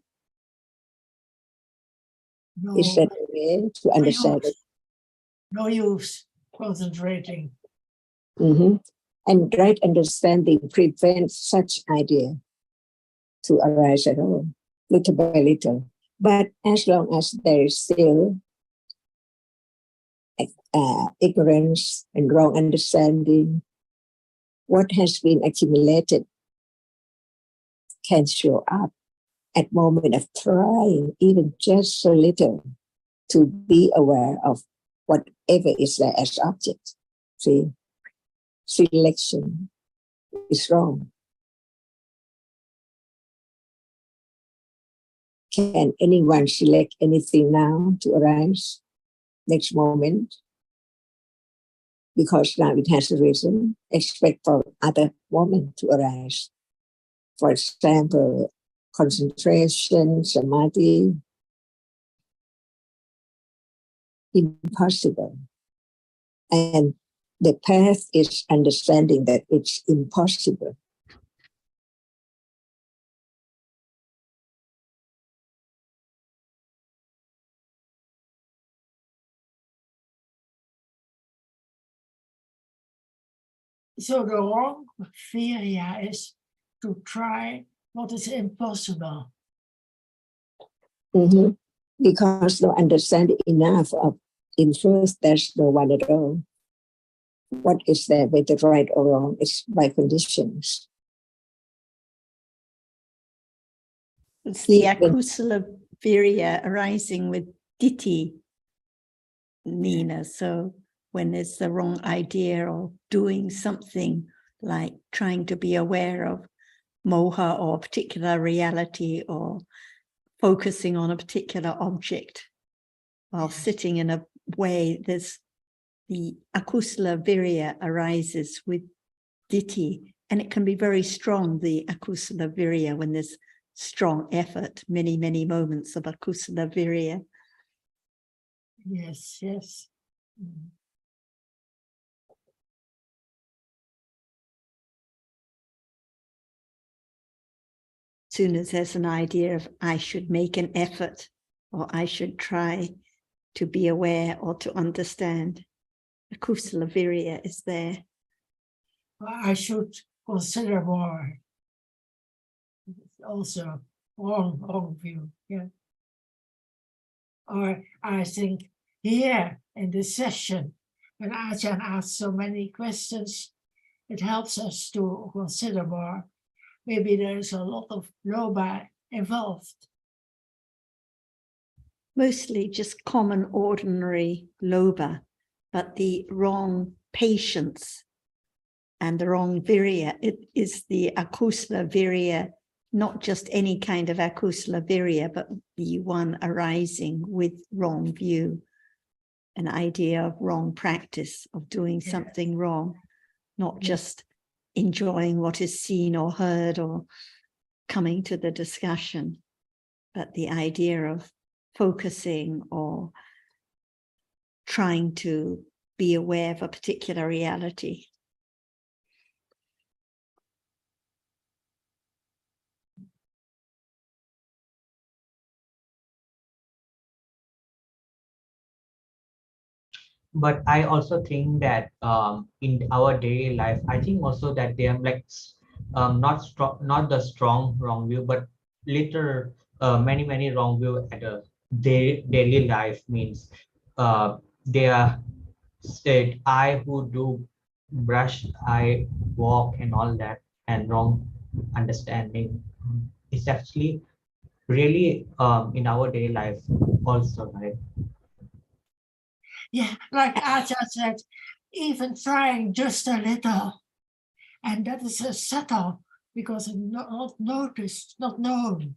No, Is that a way to understand it? No use concentrating. Mm-hmm. And right understanding prevents such idea to arise at all, little by little. But as long as there is still ignorance and wrong understanding, what has been accumulated can show up at moment of trying, even just so little, to be aware of whatever is there as object. See, selection is wrong. Can anyone select anything now to arise next moment? Because now it has arisen, expect for other moment to arise. For example, concentration, samadhi, impossible. And the path is understanding that it's impossible. So the wrong virya is to try what is impossible. Mm-hmm. Because no understanding enough of, in truth, there's no one at all. What is there, whether right or wrong, is by conditions. It's the akusala virya arising with ditthi, Nina. So when there's the wrong idea or doing something like trying to be aware of moha or a particular reality or focusing on a particular object while sitting in a way, there's the akusala virya arises with ditthi, and it can be very strong, the akusala virya, when there's strong effort, many, many moments of akusala virya. Yes, yes. Mm. Soon as there's an idea of I should make an effort, or I should try to be aware or to understand, akusala virya is there. I should consider more. Also, wrong view, yeah. Or I think here in this session, when Ajahn asks so many questions, it helps us to consider more. Maybe there's a lot of lobha involved. Mostly just common, ordinary lobha, but the wrong patience and the wrong virya. It is the akusala virya, not just any kind of akusala virya, but the one arising with wrong view, an idea of wrong practice, of doing something wrong, not just enjoying what is seen or heard or coming to the discussion, but the idea of focusing or trying to be aware of a particular reality. But I also think that in our daily life, I think also that they are like not strong, not the strong wrong view, but little many wrong view at a daily life. Means they are said I who do brush, I walk and all that, and wrong understanding. It's actually really in our daily life also, right? Yeah, like Ajahn said, even trying just a little, and that is a subtle because it's not noticed, not known.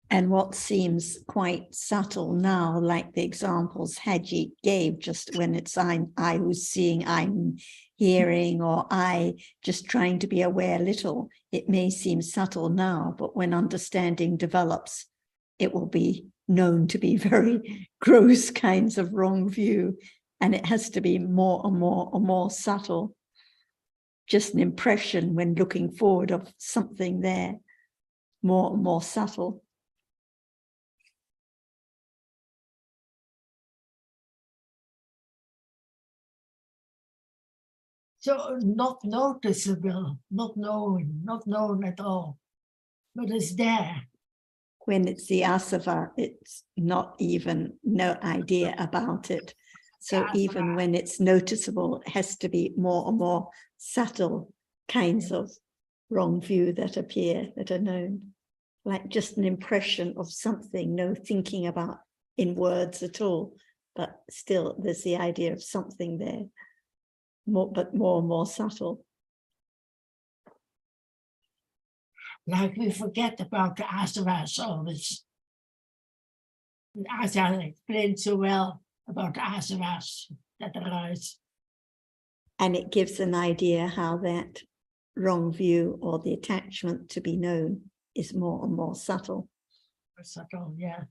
And what seems quite subtle now, like the examples Haji gave, just when it's I who's seeing, I'm hearing, or I just trying to be aware little, it may seem subtle now, but when understanding develops, it will be known to be very gross kinds of wrong view, and it has to be more and more subtle. Just an impression when looking forward of something there, more and more subtle. So not noticeable, not known at all, but it's there. When it's the asava, it's not even no idea about it. So even when it's noticeable, it has to be more and more subtle kinds of wrong view that appear, that are known, like just an impression of something, no thinking about in words at all, but still there's the idea of something there, but more and more subtle. Like we forget about the asavas always. Ajahn explained so well about the asavas that arise. And it gives an idea how that wrong view or the attachment to be known is more and more subtle. Subtle, yeah.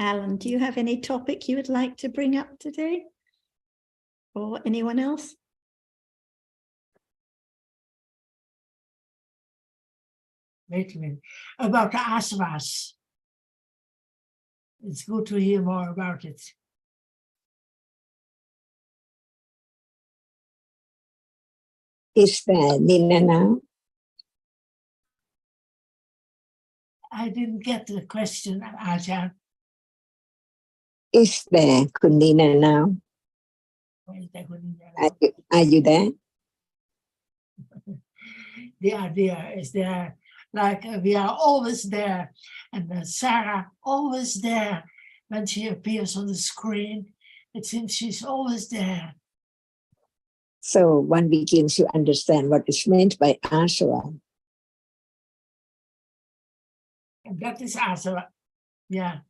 Alan, do you have any topic you would like to bring up today? Or anyone else? Wait a minute. About the asavas. It's good to hear more about it. Is there Nina now? I didn't get the question, Ajahn. Is there Kunina now? Are you there? The idea is there, like we are always there, and Sarah always there when she appears on the screen. It seems she's always there. So one begins to understand what is meant by asava. And that is asava. Yeah.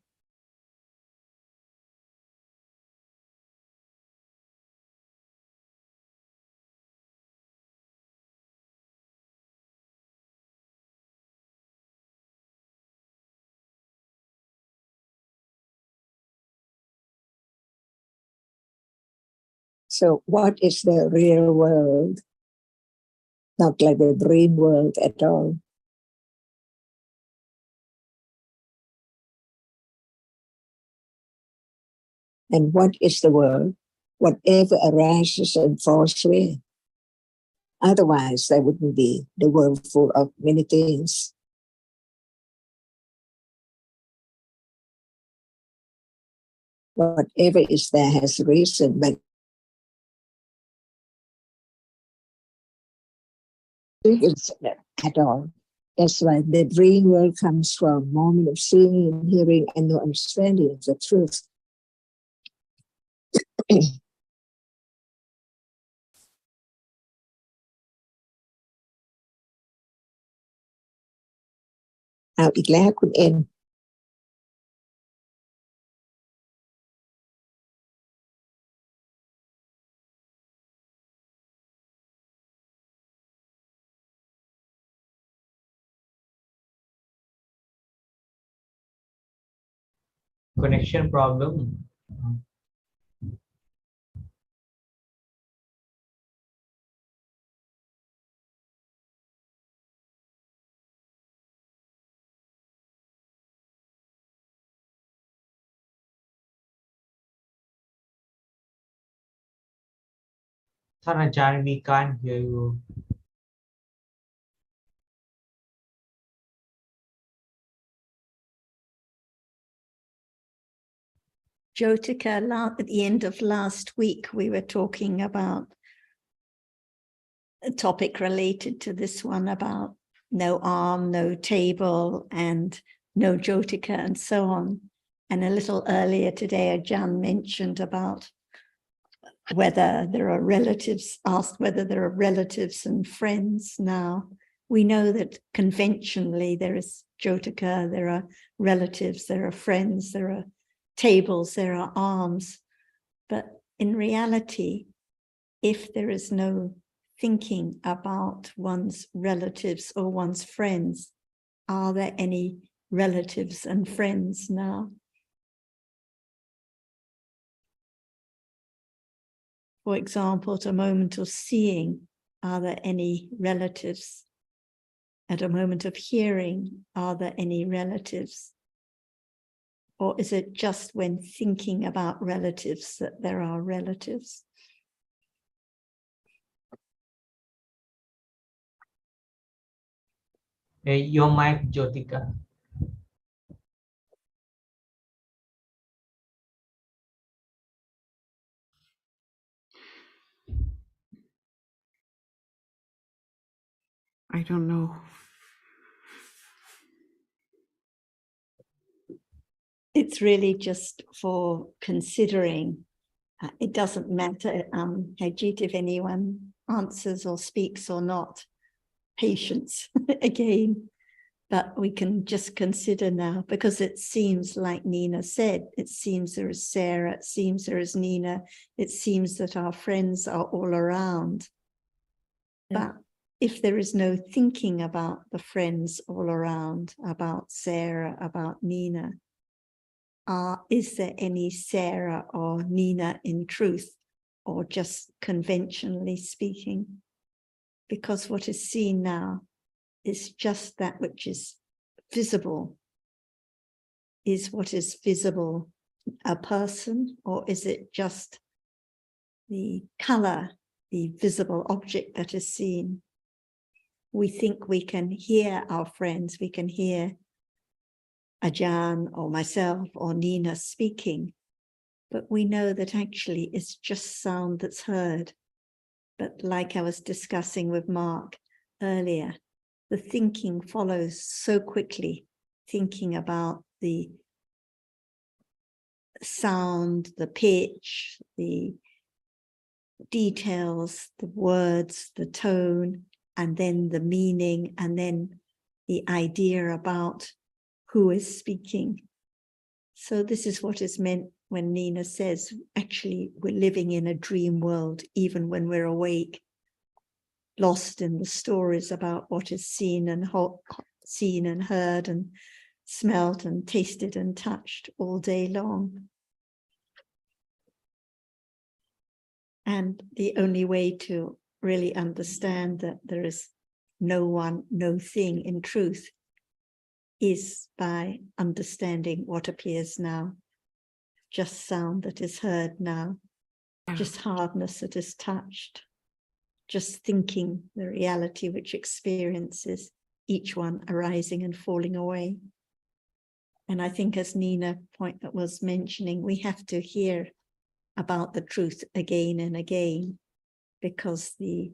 So what is the real world? Not like the dream world at all. And what is the world? Whatever arises and falls away. Otherwise, there wouldn't be the world full of many things. Whatever is there has reason, but it's at all. That's why the dream world comes from moment of seeing and hearing and no understanding of the truth.เอาอีกแล้วคุณเอ็น Connection problem. Sanachan, we can't hear you. Jyotika, at the end of last week, we were talking about a topic related to this one about no arm, no table, and no Jyotika, and so on. And a little earlier today, Ajahn mentioned about whether there are relatives, asked whether there are relatives and friends now. We know that conventionally there is Jyotika, there are relatives, there are friends, there are tables, there are arms. But in reality, if there is no thinking about one's relatives or one's friends, are there any relatives and friends now? For example, at a moment of seeing, are there any relatives? At a moment of hearing, are there any relatives? Or is it just when thinking about relatives that there are relatives? Your mic, Jyotika. I don't know. It's really just for considering. It doesn't matter, Hajit, if anyone answers or speaks or not. Patience again. But we can just consider now, because it seems like Nina said, it seems there is Sarah, it seems there is Nina, it seems that our friends are all around. Yeah. But if there is no thinking about the friends all around, about Sarah, about Nina, is there any Sarah or Nina in truth, or just conventionally speaking? Because what is seen now is just that which is visible. Is what is visible a person, or is it just the color the visible object that is seen. We think we can hear our friends, we can hear Ajahn or myself or Nina speaking, but we know that actually it's just sound that's heard. But like I was discussing with Mark earlier, the thinking follows so quickly, thinking about the sound, the pitch, the details, the words, the tone, and then the meaning, and then the idea about who is speaking. So this is what is meant when Nina says, actually, we're living in a dream world, even when we're awake, lost in the stories about what is seen and heard and smelt and tasted and touched all day long. And the only way to really understand that there is no one, no thing in truth is by understanding what appears now. Just sound that is heard now, just hardness that is touched, just thinking the reality which experiences, each one arising and falling away. And I think as Nina was mentioning, we have to hear about the truth again and again, because the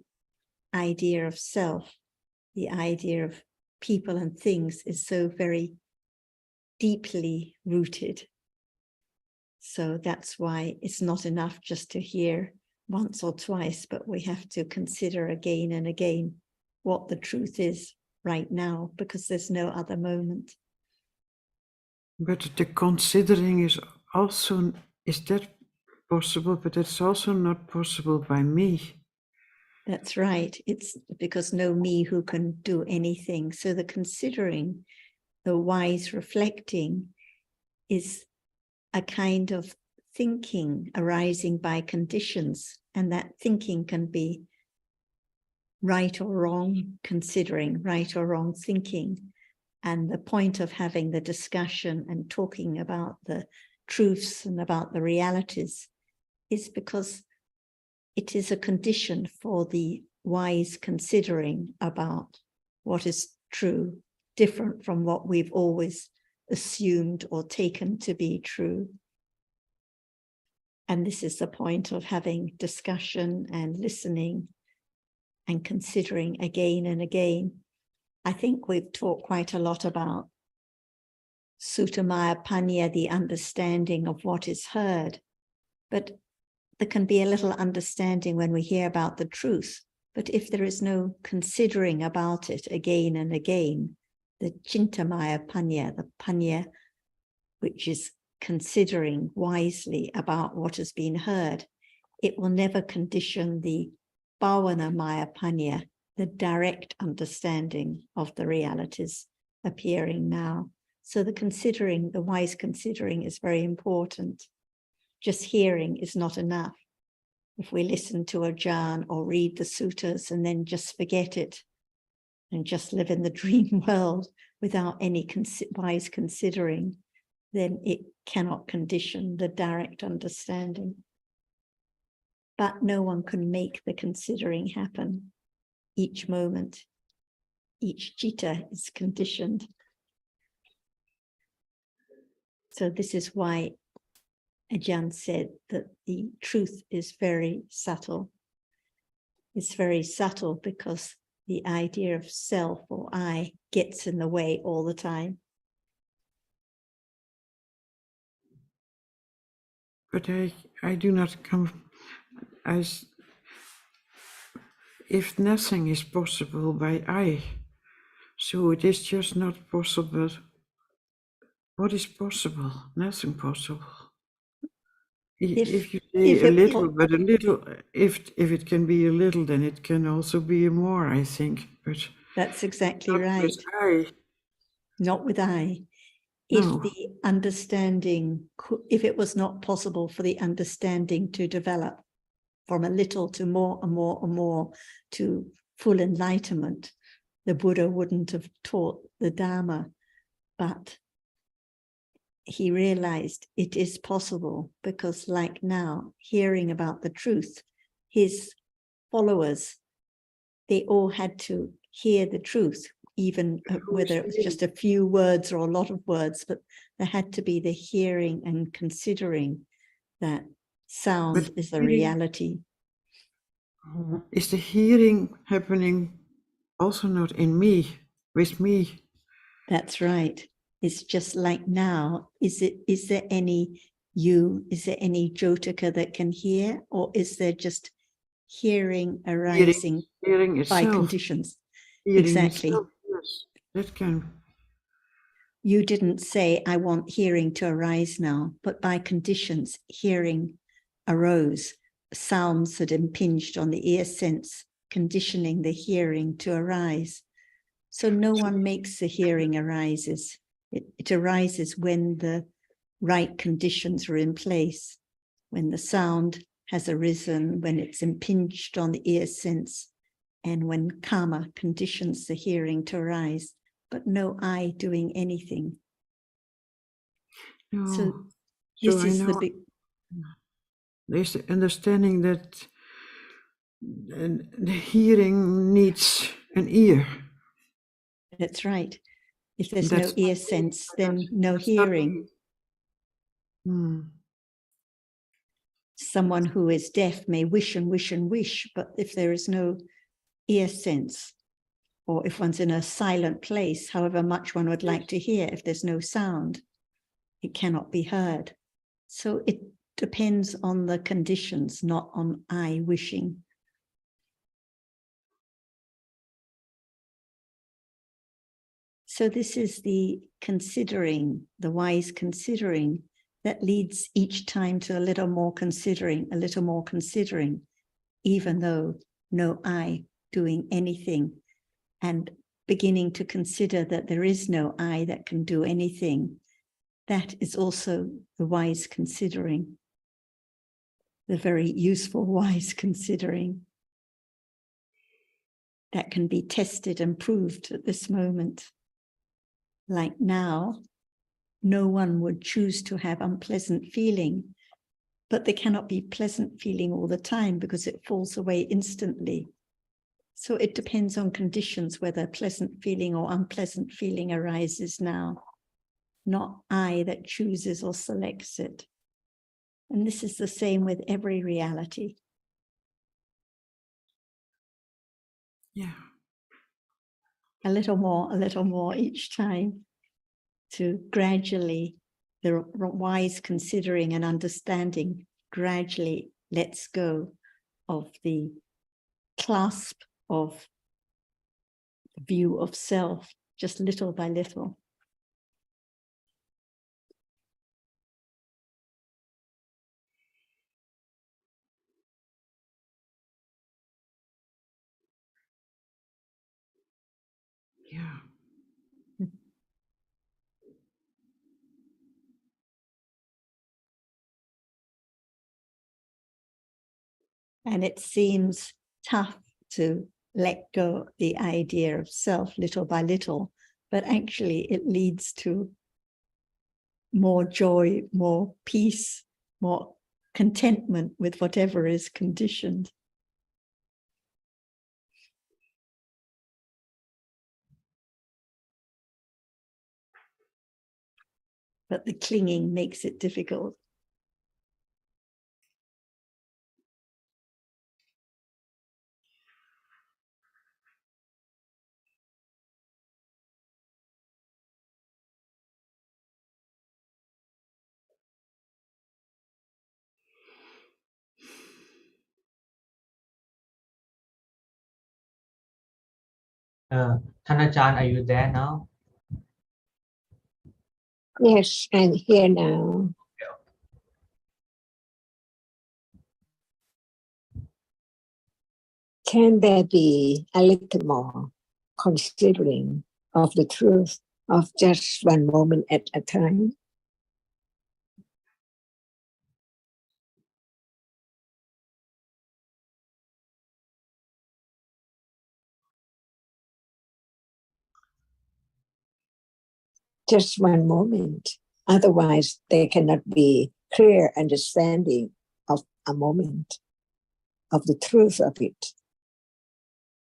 idea of self, the idea of people and things is so very deeply rooted. So that's why it's not enough just to hear once or twice, but we have to consider again and again what the truth is right now, because there's no other moment. But the considering is that possible? But it's also not possible by me. That's right. It's because no me who can do anything. So the considering, the wise reflecting, is a kind of thinking arising by conditions, and that thinking can be right or wrong considering, right or wrong thinking. And the point of having the discussion and talking about the truths and about the realities is because it is a condition for the wise considering about what is true, different from what we've always assumed or taken to be true. And this is the point of having discussion and listening and considering again and again. I think we've talked quite a lot about Sutamaya Panya, the understanding of what is heard, but there can be a little understanding when we hear about the truth. But if there is no considering about it again and again, the Chintamaya Panya, the Panya which is considering wisely about what has been heard, it will never condition the Bhavanamaya Panya, the direct understanding of the realities appearing now. So the considering, the wise considering, is very important. Just hearing is not enough. If we listen to Ajahn or read the suttas and then just forget it and just live in the dream world without any wise considering, then it cannot condition the direct understanding. But no one can make the considering happen. Each moment, each citta is conditioned. So this is why Ajahn said that the truth is very subtle. It's very subtle because the idea of self or I gets in the way all the time. But I do not come as if nothing is possible by I, so it is just not possible. What is possible? Nothing possible. If you say a little, but a little, if it can be a little, then it can also be a more, I think. But that's exactly right. With I. Not with I. If the understanding, if it was not possible for the understanding to develop from a little to more and more and more to full enlightenment, the Buddha wouldn't have taught the Dhamma. But he realized it is possible because, like now, hearing about the truth, his followers, they all had to hear the truth, even whether it was just a few words or a lot of words, but there had to be the hearing and considering that sound is the reality. Is the hearing happening also not in me, with me? That's right. It's just like now. Is there any you? Is there any Jyotika that can hear, or is there just hearing arising Hearing by itself. conditions? Hearing Exactly. itself, yes, that can. You didn't say, I want hearing to arise now, but by conditions, hearing arose. Sounds had impinged on the ear sense, conditioning the hearing to arise. So no one makes the hearing arises. It arises when the right conditions are in place, when the sound has arisen, when it's impinged on the ear sense, and when karma conditions the hearing to arise, but no I doing anything. No. So So this I is the know big, there's the understanding that the hearing needs an ear. that's right. If there's That's no ear sense, then no hearing. Someone who is deaf may wish and wish and wish, but if there is no ear sense, or if one's in a silent place, however much one would like to hear, if there's no sound, it cannot be heard. So it depends on the conditions, not on I wishing. So this is the considering, the wise considering that leads each time to a little more considering, even though no I doing anything, and beginning to consider that there is no I that can do anything. That is also the wise considering, the very useful wise considering that can be tested and proved at this moment. Like now, no one would choose to have unpleasant feeling, but there cannot be pleasant feeling all the time because it falls away instantly. So it depends on conditions whether pleasant feeling or unpleasant feeling arises now, not I that chooses or selects it. And this is the same with every reality. Yeah. A little more each time to gradually, the wise considering and understanding gradually lets go of the clasp of view of self, just little by little. Yeah. And it seems tough to let go the idea of self little by little, but actually it leads to more joy, more peace, more contentment with whatever is conditioned. But the clinging makes it difficult. Thanachan, are you there now? Yes, I'm here now. Can there be a little more considering of the truth of just one moment at a time? Just one moment. Otherwise, there cannot be clear understanding of a moment, of the truth of it.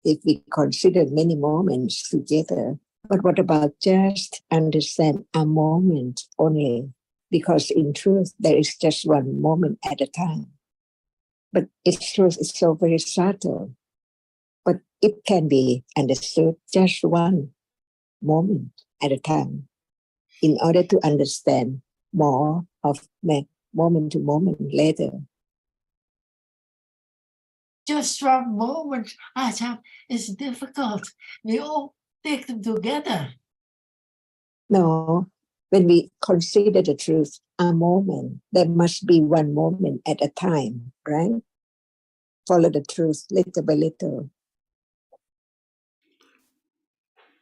if we consider many moments together. But what about just understand a moment only? Because in truth, there is just one moment at a time. But its truth is so very subtle. But it can be understood just one moment at a time in order to understand more of moment to moment later. Just from moment at a time is difficult. We all take them together. No, when we consider the truth, a moment, there must be one moment at a time, right? Follow the truth little by little.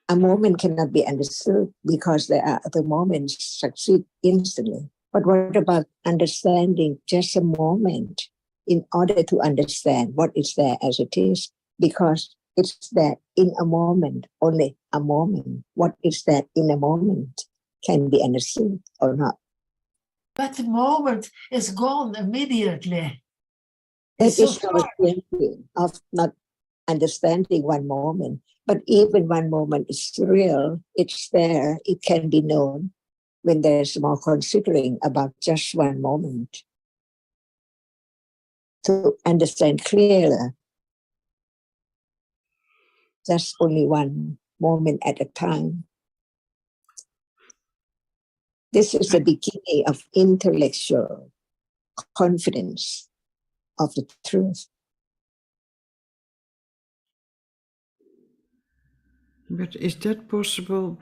A moment cannot be understood because there are other moments succeed instantly. But what about understanding just a moment in order to understand what is there as it is? Because it's there in a moment, only a moment. What is there in a moment can be understood or not. But the moment is gone immediately. That It's so is our thinking of not understanding one moment. But even one moment is real, it's there, it can be known when there's more considering about just one moment. To understand clearer, just only one moment at a time. This is the beginning of intellectual confidence of the truth. But is that possible?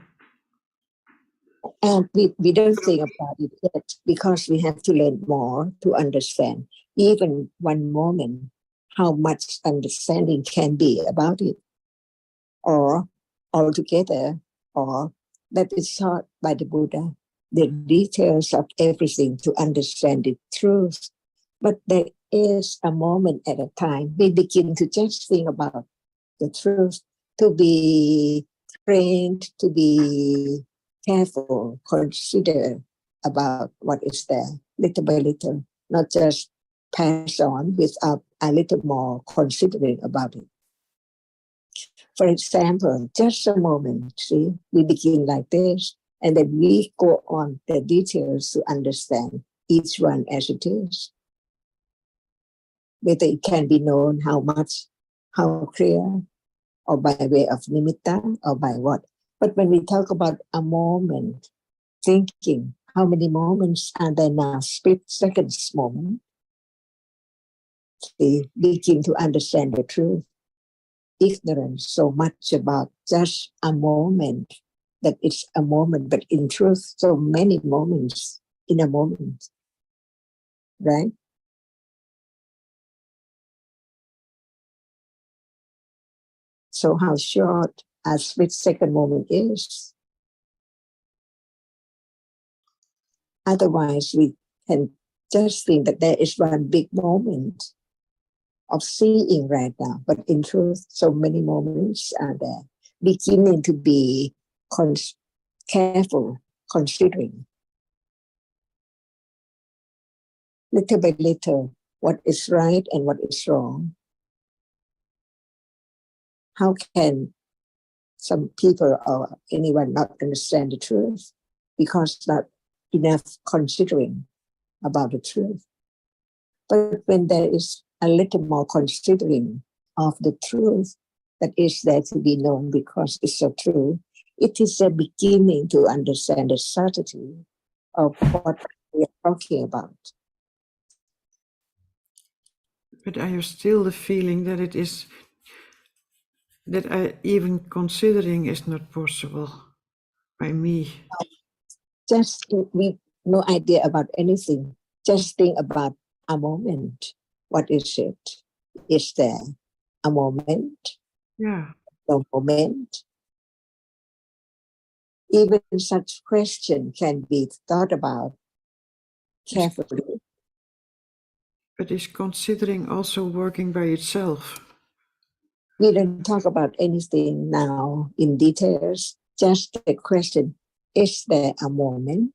And we don't think about it yet because we have to learn more to understand even one moment, how much understanding can be about it, or altogether, or that is taught by the Buddha, the details of everything to understand the truth. But there is a moment at a time. We begin to just think about the truth, to be trained, to be careful, consider about what is there, little by little, not just pass on without a little more considering about it. For example, just a moment, see, we begin like this, and then we go on the details to understand each one as it is. Whether it can be known how much, how clear, or by way of nimitta, or by what. But when we talk about a moment, thinking, how many moments are there now? Split seconds moment. We begin to understand the truth. Ignorance so much about just a moment, that it's a moment, but in truth, so many moments in a moment, right? So how short a split second moment is. Otherwise, we can just think that there is one big moment of seeing right now, but in truth, so many moments are there. Beginning to be careful, considering little by little what is right and what is wrong. How can some people or anyone not understand the truth? Because not enough considering about the truth. But when there is a little more considering of the truth that is there to be known because it's so true, it is a beginning to understand the subtlety of what we are talking about. But I have still the feeling that it is, that even considering is not possible by me. Just we no idea about anything. Just think about a moment. What is it? Is there a moment? Yeah. No moment? Even such question can be thought about carefully. But is considering also working by itself? We don't talk about anything now in details. Just the question, is there a moment?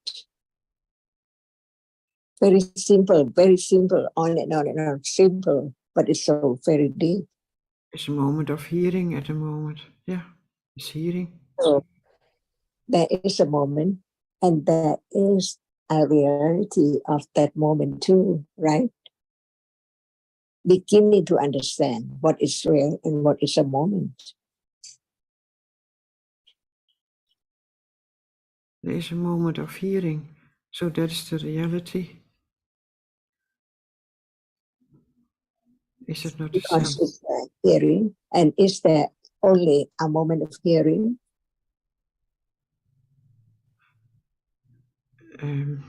Very simple, on and on and on. Simple, but it's so very deep. It's a moment of hearing at the moment. Yeah, it's hearing. So there is a moment, and there is a reality of that moment too, right? Beginning to understand what is real and what is a moment. There is a moment of hearing. So that is the reality. Is it not the Because same? it's hearing, and is there only a moment of hearing?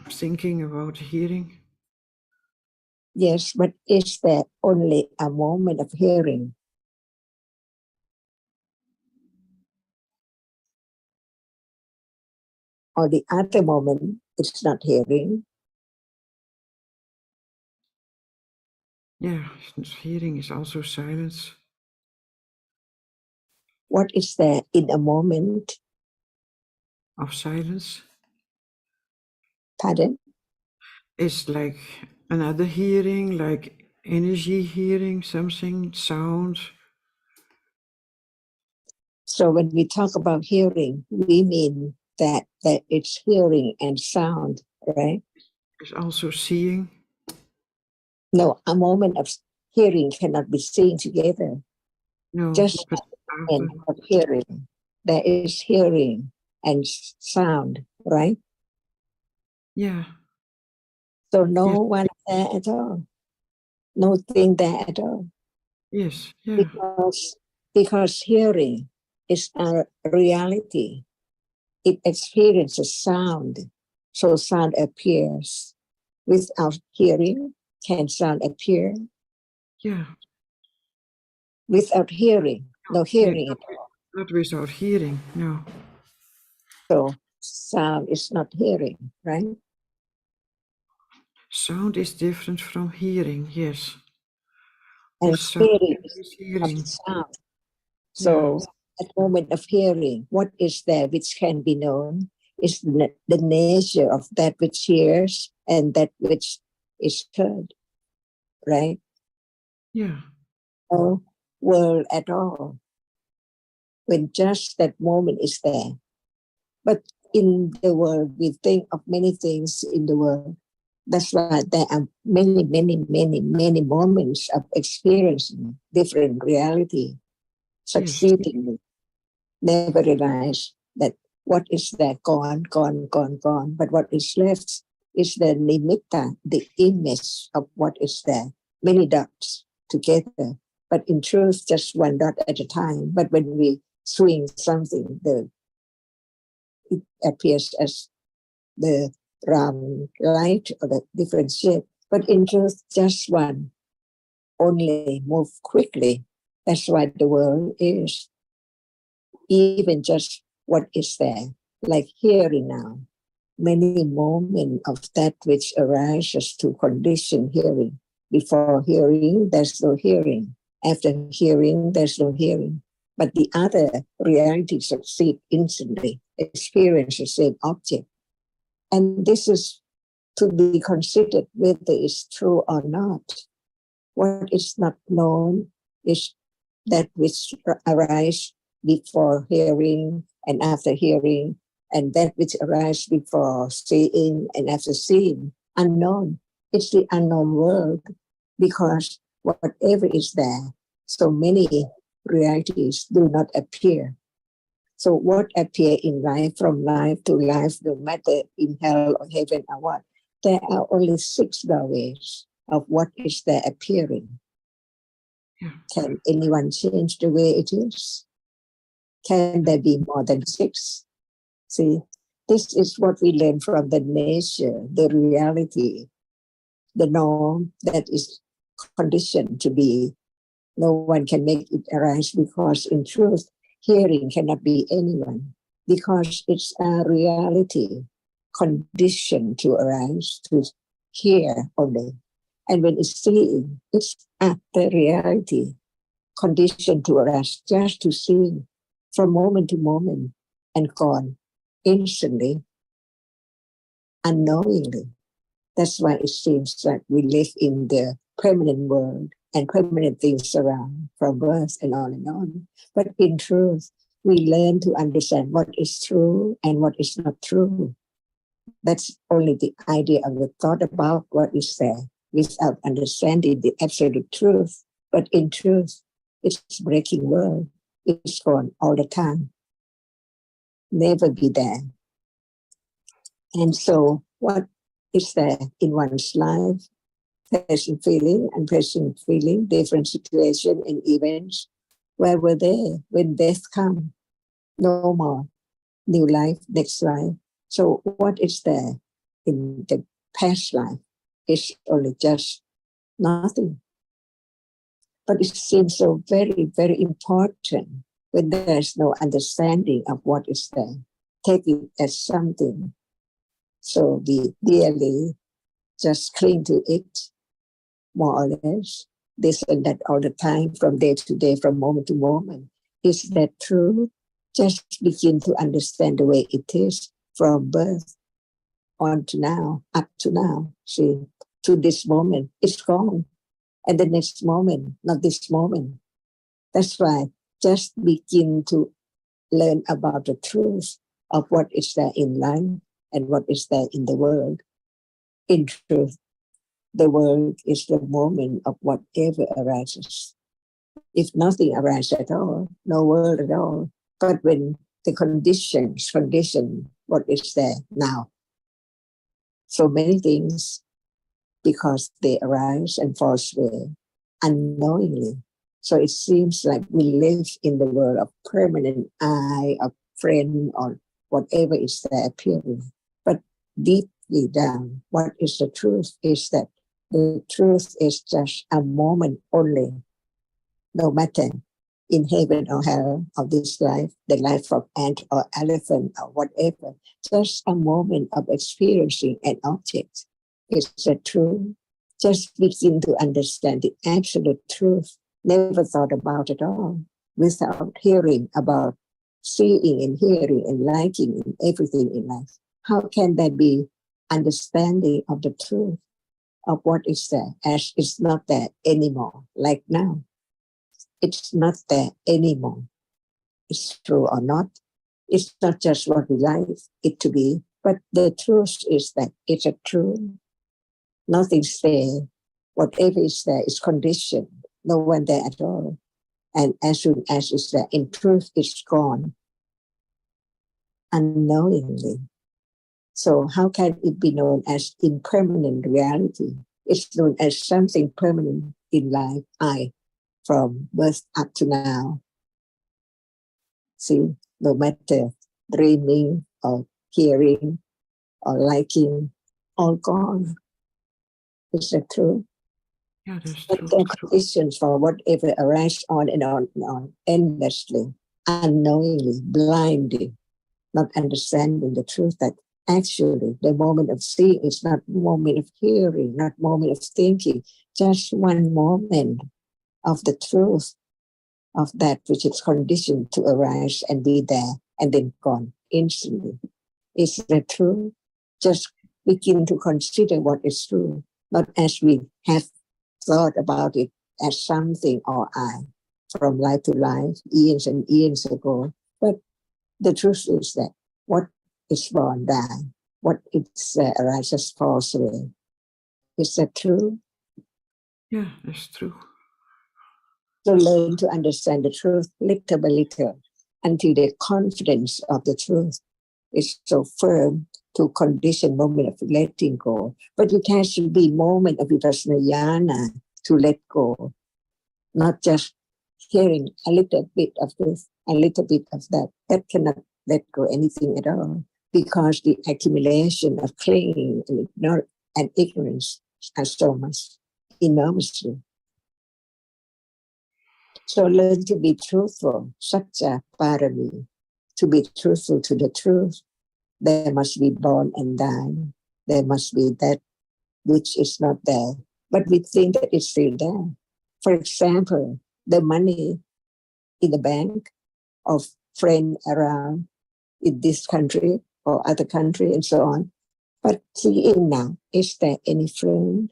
Thinking about hearing. Yes, but is there only a moment of hearing? Or the other moment it's not hearing? Yeah, hearing is also silence. What is there in a moment? Of silence. Pardon? It's like another hearing, like energy hearing, something, sound. So when we talk about hearing, we mean that it's hearing and sound, right? It's also seeing. No, a moment of hearing cannot be seen together. No, Just but a after. moment of hearing. There is hearing and sound, right? Yeah. So no Yes. one there at all. No thing there at all. Yes. Yeah. Because hearing is a reality. It experiences sound. So sound appears. Without hearing, can sound appear? Yeah. Without hearing, no Yeah. hearing at all. Not without hearing. No. So sound is not hearing, right? Sound is different from hearing. Yes. And This sound hearing is is not hearing. sound. Yeah. So at the moment of hearing, what is there which can be known is the nature of that which hears and that which is heard, right? Yeah. No world at all, when just that moment is there. But in the world, we think of many things in the world. That's why there are many, many, many, many moments of experiencing different reality, Yes. succeedingly. Never realize that what is there gone, gone, gone, gone. But what is left is the nimitta, the image of what is there. Many dots together, but in truth, just one dot at a time. But when we swing something, it appears as the round light or the different shape. But in truth, just one, only move quickly. That's why the world is. Even just what is there, like hearing now, many moments of that which arises to condition hearing. Before hearing, there's no hearing. After hearing, there's no hearing. But the other reality succeed instantly, experience the same object. And this is to be considered whether it's true or not. What is not known is that which arises before hearing and after hearing, and that which arises before seeing and after seeing. Unknown. It's the unknown world, because whatever is there, so many realities do not appear. So what appear in life, from life to life, no matter in hell or heaven or what, there are only 6 doorways of what is there appearing. Yeah. Can anyone change the way it is? Can there be more than 6? See, this is what we learn from the nature, the reality, the norm that is conditioned to be. No one can make it arise, because in truth, hearing cannot be anyone, because it's a reality conditioned to arise, to hear only. And when it's seeing, it's at the reality conditioned to arise, just to see from moment to moment and gone instantly, unknowingly. That's why it seems that we live in the permanent world and permanent things around from birth and on and on. But in truth, we learn to understand what is true and what is not true. That's only the idea of the thought about what is there without understanding the absolute truth. But in truth, it's breaking world. It's gone all the time. Never be there. And so what is there in one's life? Present feeling, unpleasant feeling, different situation and events. Where were they when death come? No more. New life, next life. So what is there in the past life? It's only just nothing. But it seems so very, very important when there's no understanding of what is there. Take it as something. So we dearly just cling to it, more or less, this and that all the time, from day to day, from moment to moment. Is that true? Just begin to understand the way it is from birth on to now, up to now. See, to this moment, it's gone. And the next moment, not this moment. That's why just begin to learn about the truth of what is there in life and what is there in the world. In truth, the world is the moment of whatever arises. If nothing arises at all, no world at all. But when the condition, what is there now? So many things, because they arise and fall away unknowingly. So it seems like we live in the world of permanent I, of friend, or whatever is there appearing. But deeply down, what is the truth is that the truth is just a moment only, no matter in heaven or hell of this life, the life of ant or elephant or whatever, just a moment of experiencing an object. Is that true? Just begin to understand the absolute truth. Never thought about it all without hearing about seeing and hearing and liking and everything in life. How can that be understanding of the truth of what is there as it's not there anymore, like now? It's not there anymore. It's true or not. It's not just what we like it to be, but the truth is that it's a true. Nothing's there. Whatever is there is conditioned. No one there at all. And as soon as it's there, in truth, it's gone unknowingly. So how can it be known as impermanent reality? It's known as something permanent in life, from birth up to now. See, no matter dreaming or hearing or liking, all gone. Is that true? Yeah, that's But true. there are conditions for whatever arises on and on and on, endlessly, unknowingly, blindly, not understanding the truth that actually the moment of seeing is not moment of hearing, not moment of thinking, just one moment of the truth of that which is conditioned to arise and be there and then gone instantly. Is that true? Just begin to consider what is true, not as we have thought about it as something or I from life to life, eons and eons ago. But the truth is that what is born, die, what is arises, falls away. Is that true? Yeah, that's true. So learn to understand the truth little by little until the confidence of the truth is so firm to condition moment of letting go. But it has to be moment of vipassana jnana to let go, not just hearing a little bit of this, a little bit of that. That cannot let go anything at all, because the accumulation of clinging and ignorance are so much, enormously. So learn to be truthful, satya parami, to be truthful to the truth. There must be born and die. There must be that which is not there, but we think that it's still there. For example, the money in the bank of friend around in this country or other country and so on. But seeing now, is there any friend?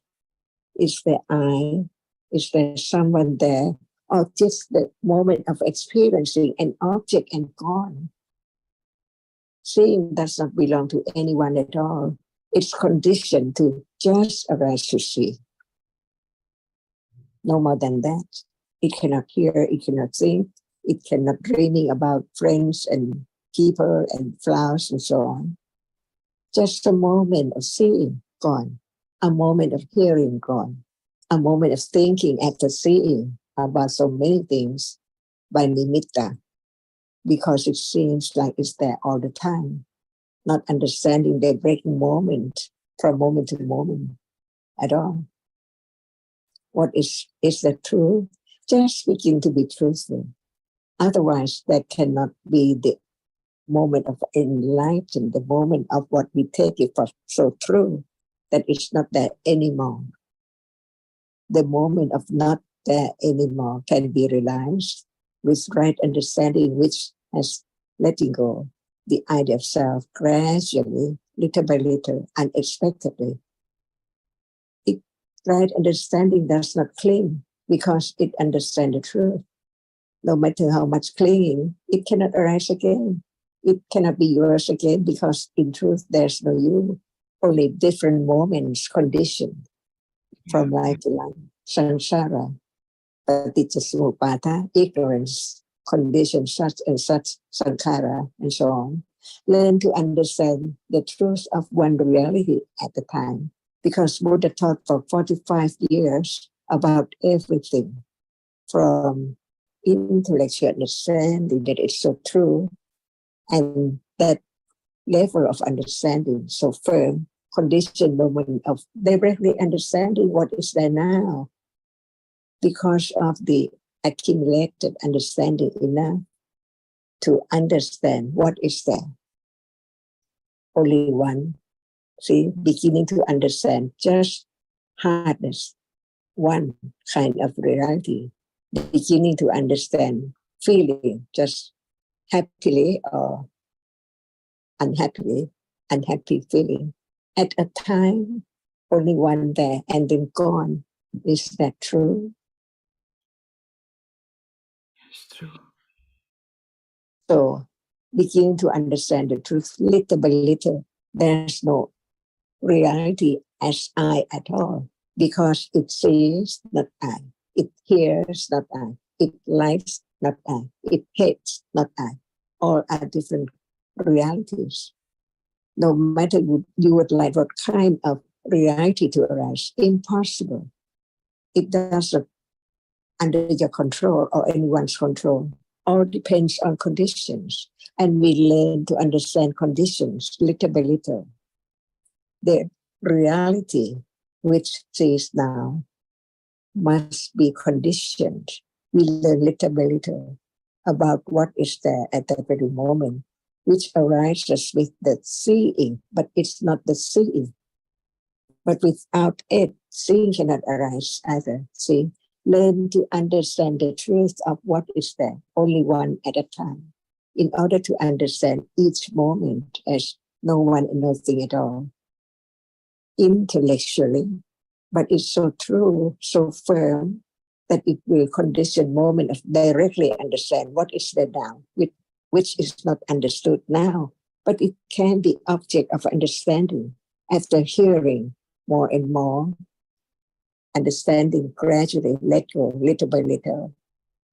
Is there I? Is there someone there? Or just the moment of experiencing an object and gone? Seeing does not belong to anyone at all. It's conditioned to just arise to see. No more than that. It cannot hear, it cannot think, it cannot dreaming about friends and people and flowers and so on. Just a moment of seeing, gone. A moment of hearing, gone. A moment of thinking after seeing about so many things by nimitta, because it seems like it's there all the time, not understanding the breaking moment from moment to moment at all. What is the truth? Just begin to be truthful. Otherwise, that cannot be the moment of enlightenment, the moment of what we take it for so true that it's not there anymore. The moment of not there anymore can be realized with right understanding, which has letting go the idea of self gradually, little by little, unexpectedly. Right understanding does not cling because it understands the truth. No matter how much clinging, it cannot arise again. It cannot be yours again because in truth there's no you, only different moments conditioned from life to life. Samsara, paticca, ignorance, conditions such and such, sankhara, and so on. Learn to understand the truth of one reality at a time. Because Buddha taught for 45 years about everything, from intellectual understanding that it's so true, and that level of understanding so firm, conditioned moment of directly understanding what is there now, because of the accumulated understanding enough to understand what is there. Only one. See, beginning to understand just hardness, one kind of reality, beginning to understand feeling just happily or unhappily, unhappy feeling. At a time, only one there and then gone. Is that true? It's true. So, beginning to understand the truth little by little, there's no reality as I at all, because it sees not I, it hears not I, it likes not I, it hates not I. All are different realities. No matter you would like what kind of reality to arise, impossible. It doesn't under your control or anyone's control. All depends on conditions, and we learn to understand conditions little by little. The reality which sees now must be conditioned. We learn little by little about what is there at that very moment, which arises with the seeing, but it's not the seeing. But without it, seeing cannot arise either. See, learn to understand the truth of what is there, only one at a time, in order to understand each moment as no one and nothing at all. Intellectually, but it's so true, so firm, that it will condition moment of directly understand what is there now, which is not understood now, but it can be object of understanding after hearing more and more, understanding gradually, let go little by little,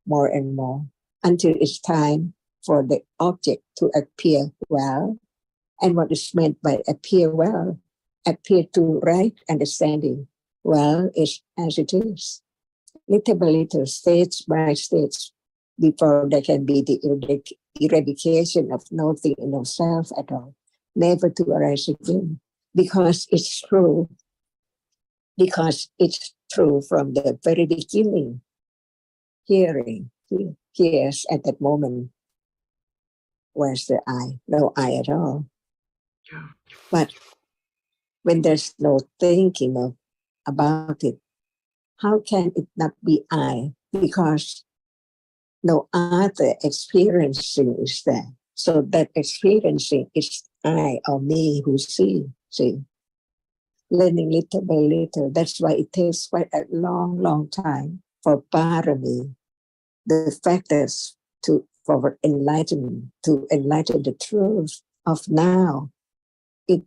more and more, until it's time for the object to appear well. And what is meant by appear well? Appear to right understanding. Well, is as it is. Little by little, stage by stage, before there can be the eradication of nothing in no self at all, never to arise again, because it's true. Because it's true from the very beginning. Hearing, hears at that moment. Where's the I? No I at all. But when there's no thinking about it, how can it not be I? Because no other experiencing is there. So that experiencing is I or me who see. learning little by little. That's why it takes quite a long time for parami, the factors for enlightenment, to enlighten the truth of now. It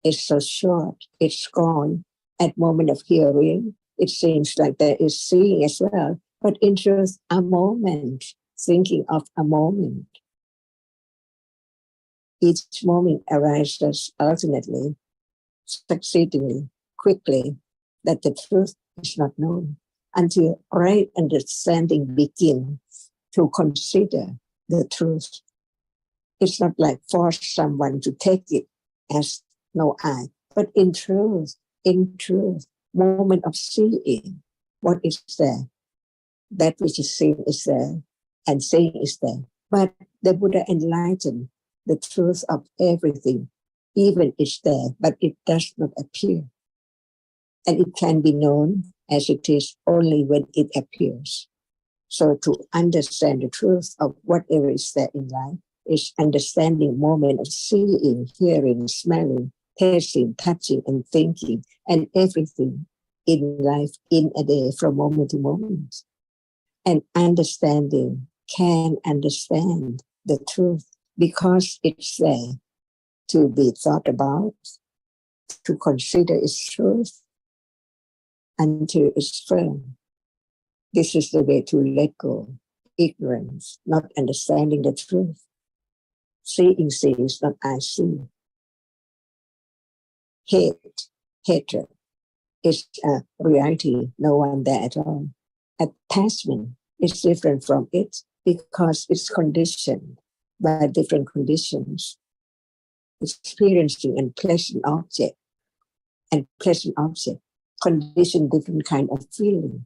is so short, it's gone. At moment of hearing, it seems like there is seeing as well, but in truth, a moment, thinking of a moment. Each moment arises alternately, succeedingly, quickly, that the truth is not known until right understanding begins to consider the truth. It's not like force someone to take it as no I, but in truth, moment of seeing, what is there? That which is seen is there, and seeing is there. But the Buddha enlightened the truth of everything, even is there, but it does not appear. And it can be known as it is only when it appears. So to understand the truth of whatever is there in life is understanding moment of seeing, hearing, smelling, tasting, touching, and thinking, and everything in life in a day from moment to moment. And understanding can understand the truth because it's there to be thought about, to consider its truth until it's firm. This is the way to let go ignorance, not understanding the truth. Seeing sees, not I see. Hatred is a reality, no one there at all. Attachment is different from it because it's conditioned by different conditions. Experiencing and pleasant object condition different kind of feeling.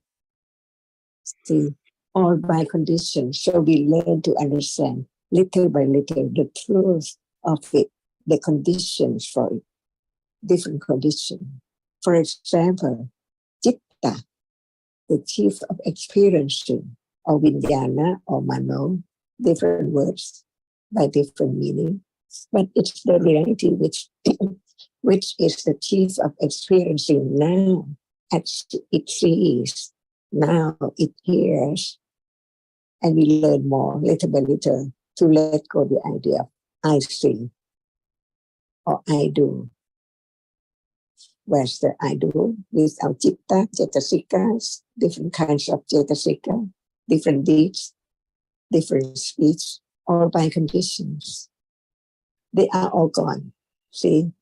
See, all by conditions. So we learn to understand little by little the truth of it, the conditions for it, different conditions. For example, citta, the chief of experiencing, or vijnana or mano, different words by different meaning. But it's the reality which is the chief of experiencing now. As it sees, now it hears, and we learn more little by little to let go the idea of I see or I do. Where's the I do? With our citta, cetasikas, different kinds of cetasika, different deeds, different speech, all by conditions. They are all gone. See,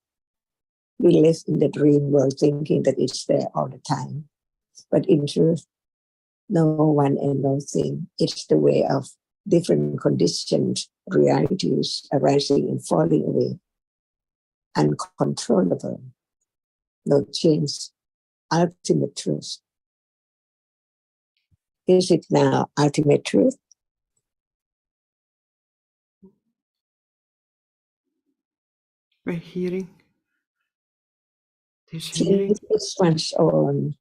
we live in the dream world thinking that it's there all the time. But in truth, no one and no thing. It's the way of different conditions, realities arising and falling away. Uncontrollable. No change. Ultimate truth. Is it now ultimate truth? By hearing. This hearing. It's one's own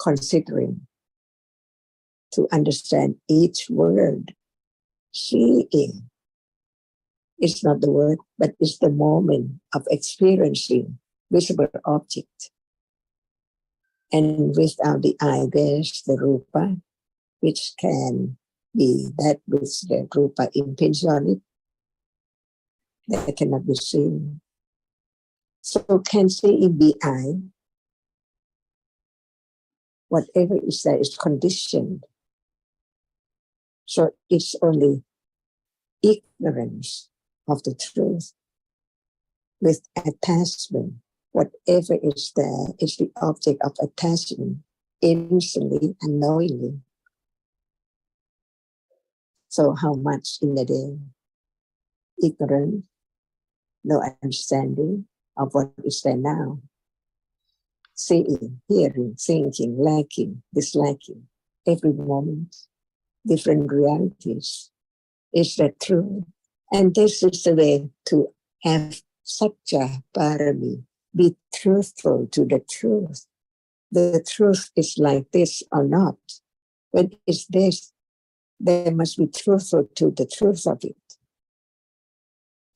considering to understand each word. Seeing is not the word, but it's the moment of experiencing visible object. And without the eye, there's the rupa, which can be that which the rupa impinges on it, that cannot be seen. So can seeing be eye? Whatever is there is conditioned. So it's only ignorance of the truth with attachment. Whatever is there is the object of attachment instantly and knowingly. So how much in a day? Ignorance, no understanding of what is there now. Seeing, hearing, thinking, liking, disliking, every moment, different realities. Is that true? And this is the way to have satya parami, be truthful to the truth. The truth is like this or not. When it's this, there must be truthful to the truth of it.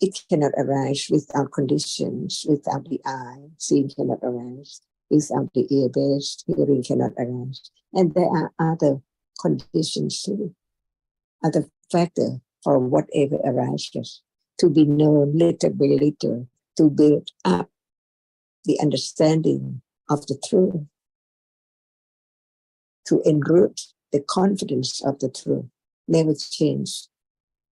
it cannot arise without conditions, without the eye. Seeing cannot arise without the ear-based. Hearing cannot arise. And there are other conditions too, other factors for whatever arises, to be known little by little, to build up the understanding of the truth, to enroot the confidence of the truth, never change,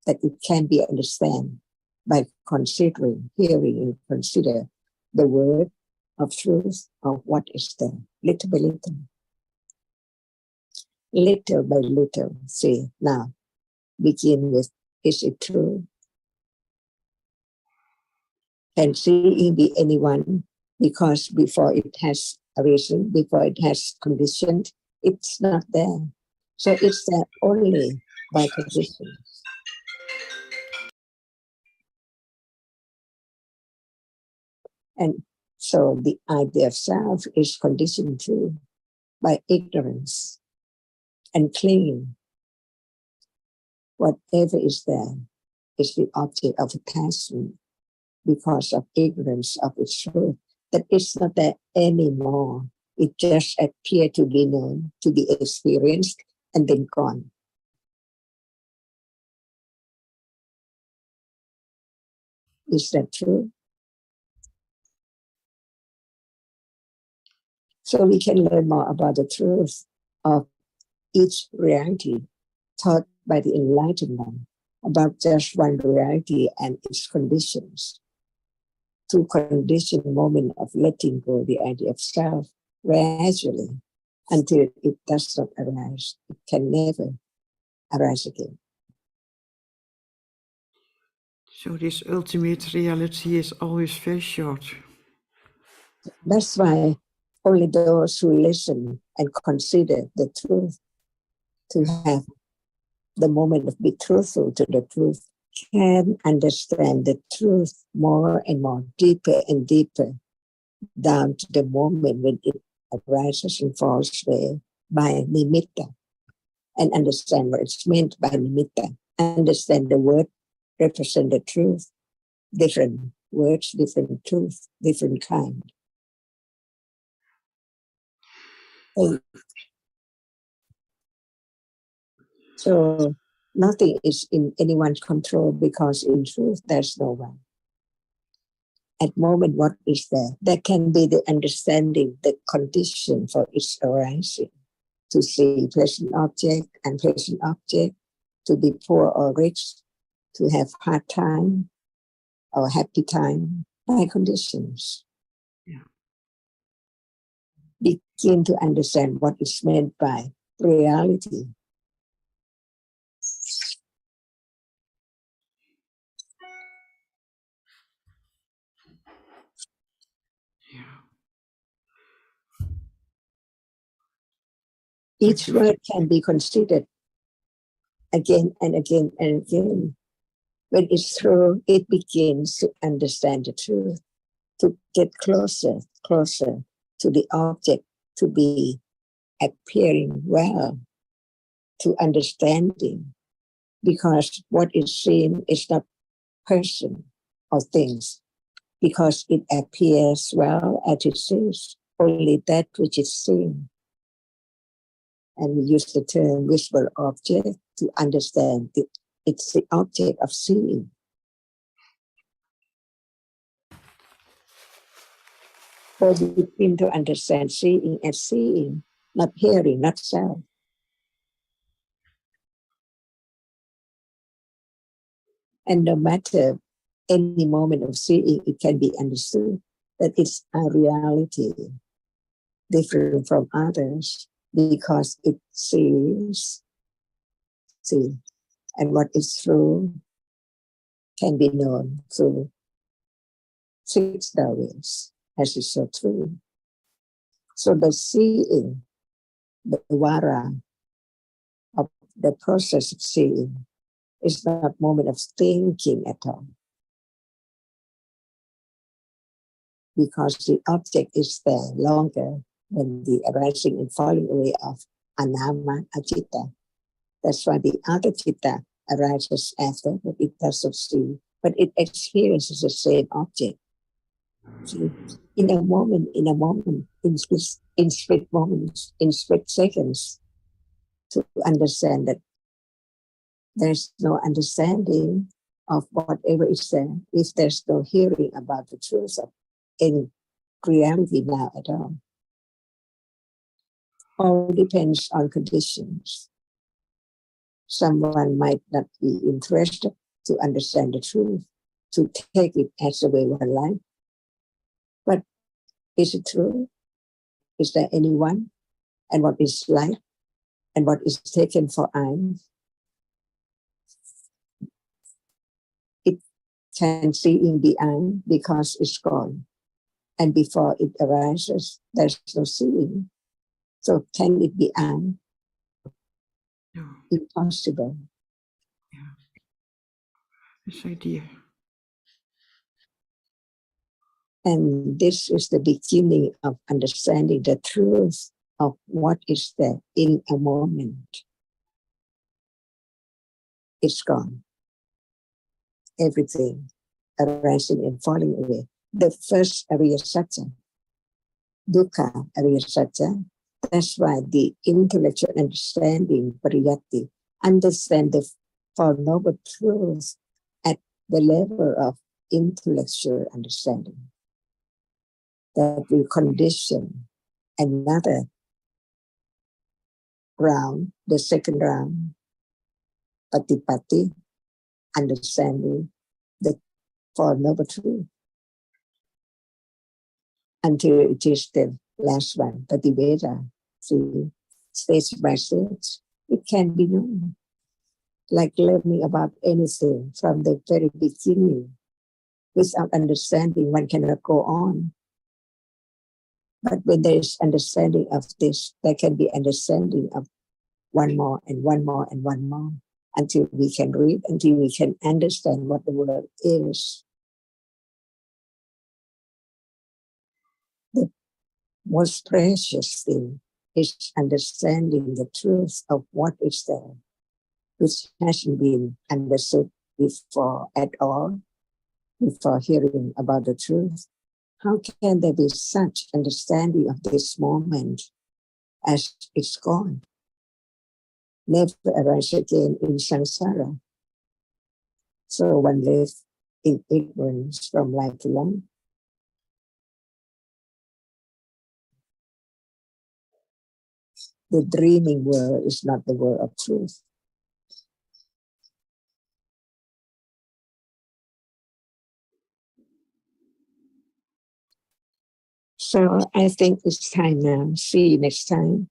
that it can be understood by considering, hearing, and consider the word of truth of what is there, little by little. Little by little, see, now, begin with, is it true? Can seeing be anyone? Because before it has arisen, before it has conditioned, it's not there. So it's there only by conditions. And so the idea of self is conditioned too by ignorance and clinging. Whatever is there is the object of attachment because of ignorance of its truth, that it's not there anymore. It just appears to be known, to be experienced, and then gone. Is that true? So we can learn more about the truth of each reality taught by the enlightenment, about just one reality and its conditions. To condition moment of letting go the idea of self gradually until it does not arise. It can never arise again. So this ultimate reality is always very short. That's why only those who listen and consider the truth, to have the moment of being truthful to the truth, can understand the truth more and more, deeper and deeper, down to the moment when it arises and falls away by nimitta, and understand what it's meant by nimitta. Understand the word represent the truth, different words, different truth, different kind. So nothing is in anyone's control, because in truth there's no one. At moment, what is there? There can be the understanding, the condition for its arising, to see present object and present object, to be poor or rich, to have hard time or happy time, by conditions. Yeah. Begin to understand what is meant by reality. Yeah. Each word can be considered again and again and again. When it's through, it begins to understand the truth, to get closer, closer to the object, to be appearing well, to understanding, because what is seen is not person or things, because it appears well as it is, only that which is seen. And we use the term visible object to understand it. It's the object of seeing. So we begin to understand seeing as seeing, not hearing, not sound. And no matter any moment of seeing, it can be understood that it's a reality different from others, because it sees, see, and what is true can be known through 6 ways, as is so true. So the seeing, the vara of the process of seeing, is not a moment of thinking at all, because the object is there longer than the arising and falling away of anama, acitta. That's why the other citta arises after, but it doesn't see, but it experiences the same object. See, in a moment, in split moments, in split seconds, to understand that there's no understanding of whatever is there if there's no hearing about the truth of any reality now at all. All depends on conditions. Someone might not be interested to understand the truth, to take it as the way one life. But is it true? Is there anyone? And what is life? And what is taken for I? It can see in the eye because it's gone. And before it arises, there's no seeing. So can it be I? No. Impossible. Yeah. This idea. And this is the beginning of understanding the truth of what is there in a moment. It's gone. Everything arising and falling away. The first Ariya Satya, Dukkha Ariya Satya. That's why the intellectual understanding, pariyatti, understand the Four Noble Truths at the level of intellectual understanding. That will condition another round, the second round, patipati, understanding the Four Noble Truths, until it is the last one, pativeda. See, stage by stage, it can be known. Like learning about anything from the very beginning. Without understanding, one cannot go on. But when there is understanding of this, there can be understanding of one more and one more and one more, until we can read, until we can understand what the word is. The most precious thing is understanding the truth of what is there, which hasn't been understood before at all, before hearing about the truth. How can there be such understanding of this moment as it's gone? Never arise again in samsara. So one lives in ignorance from life to life. The dreaming world is not the world of truth. So I think it's time now. See you next time.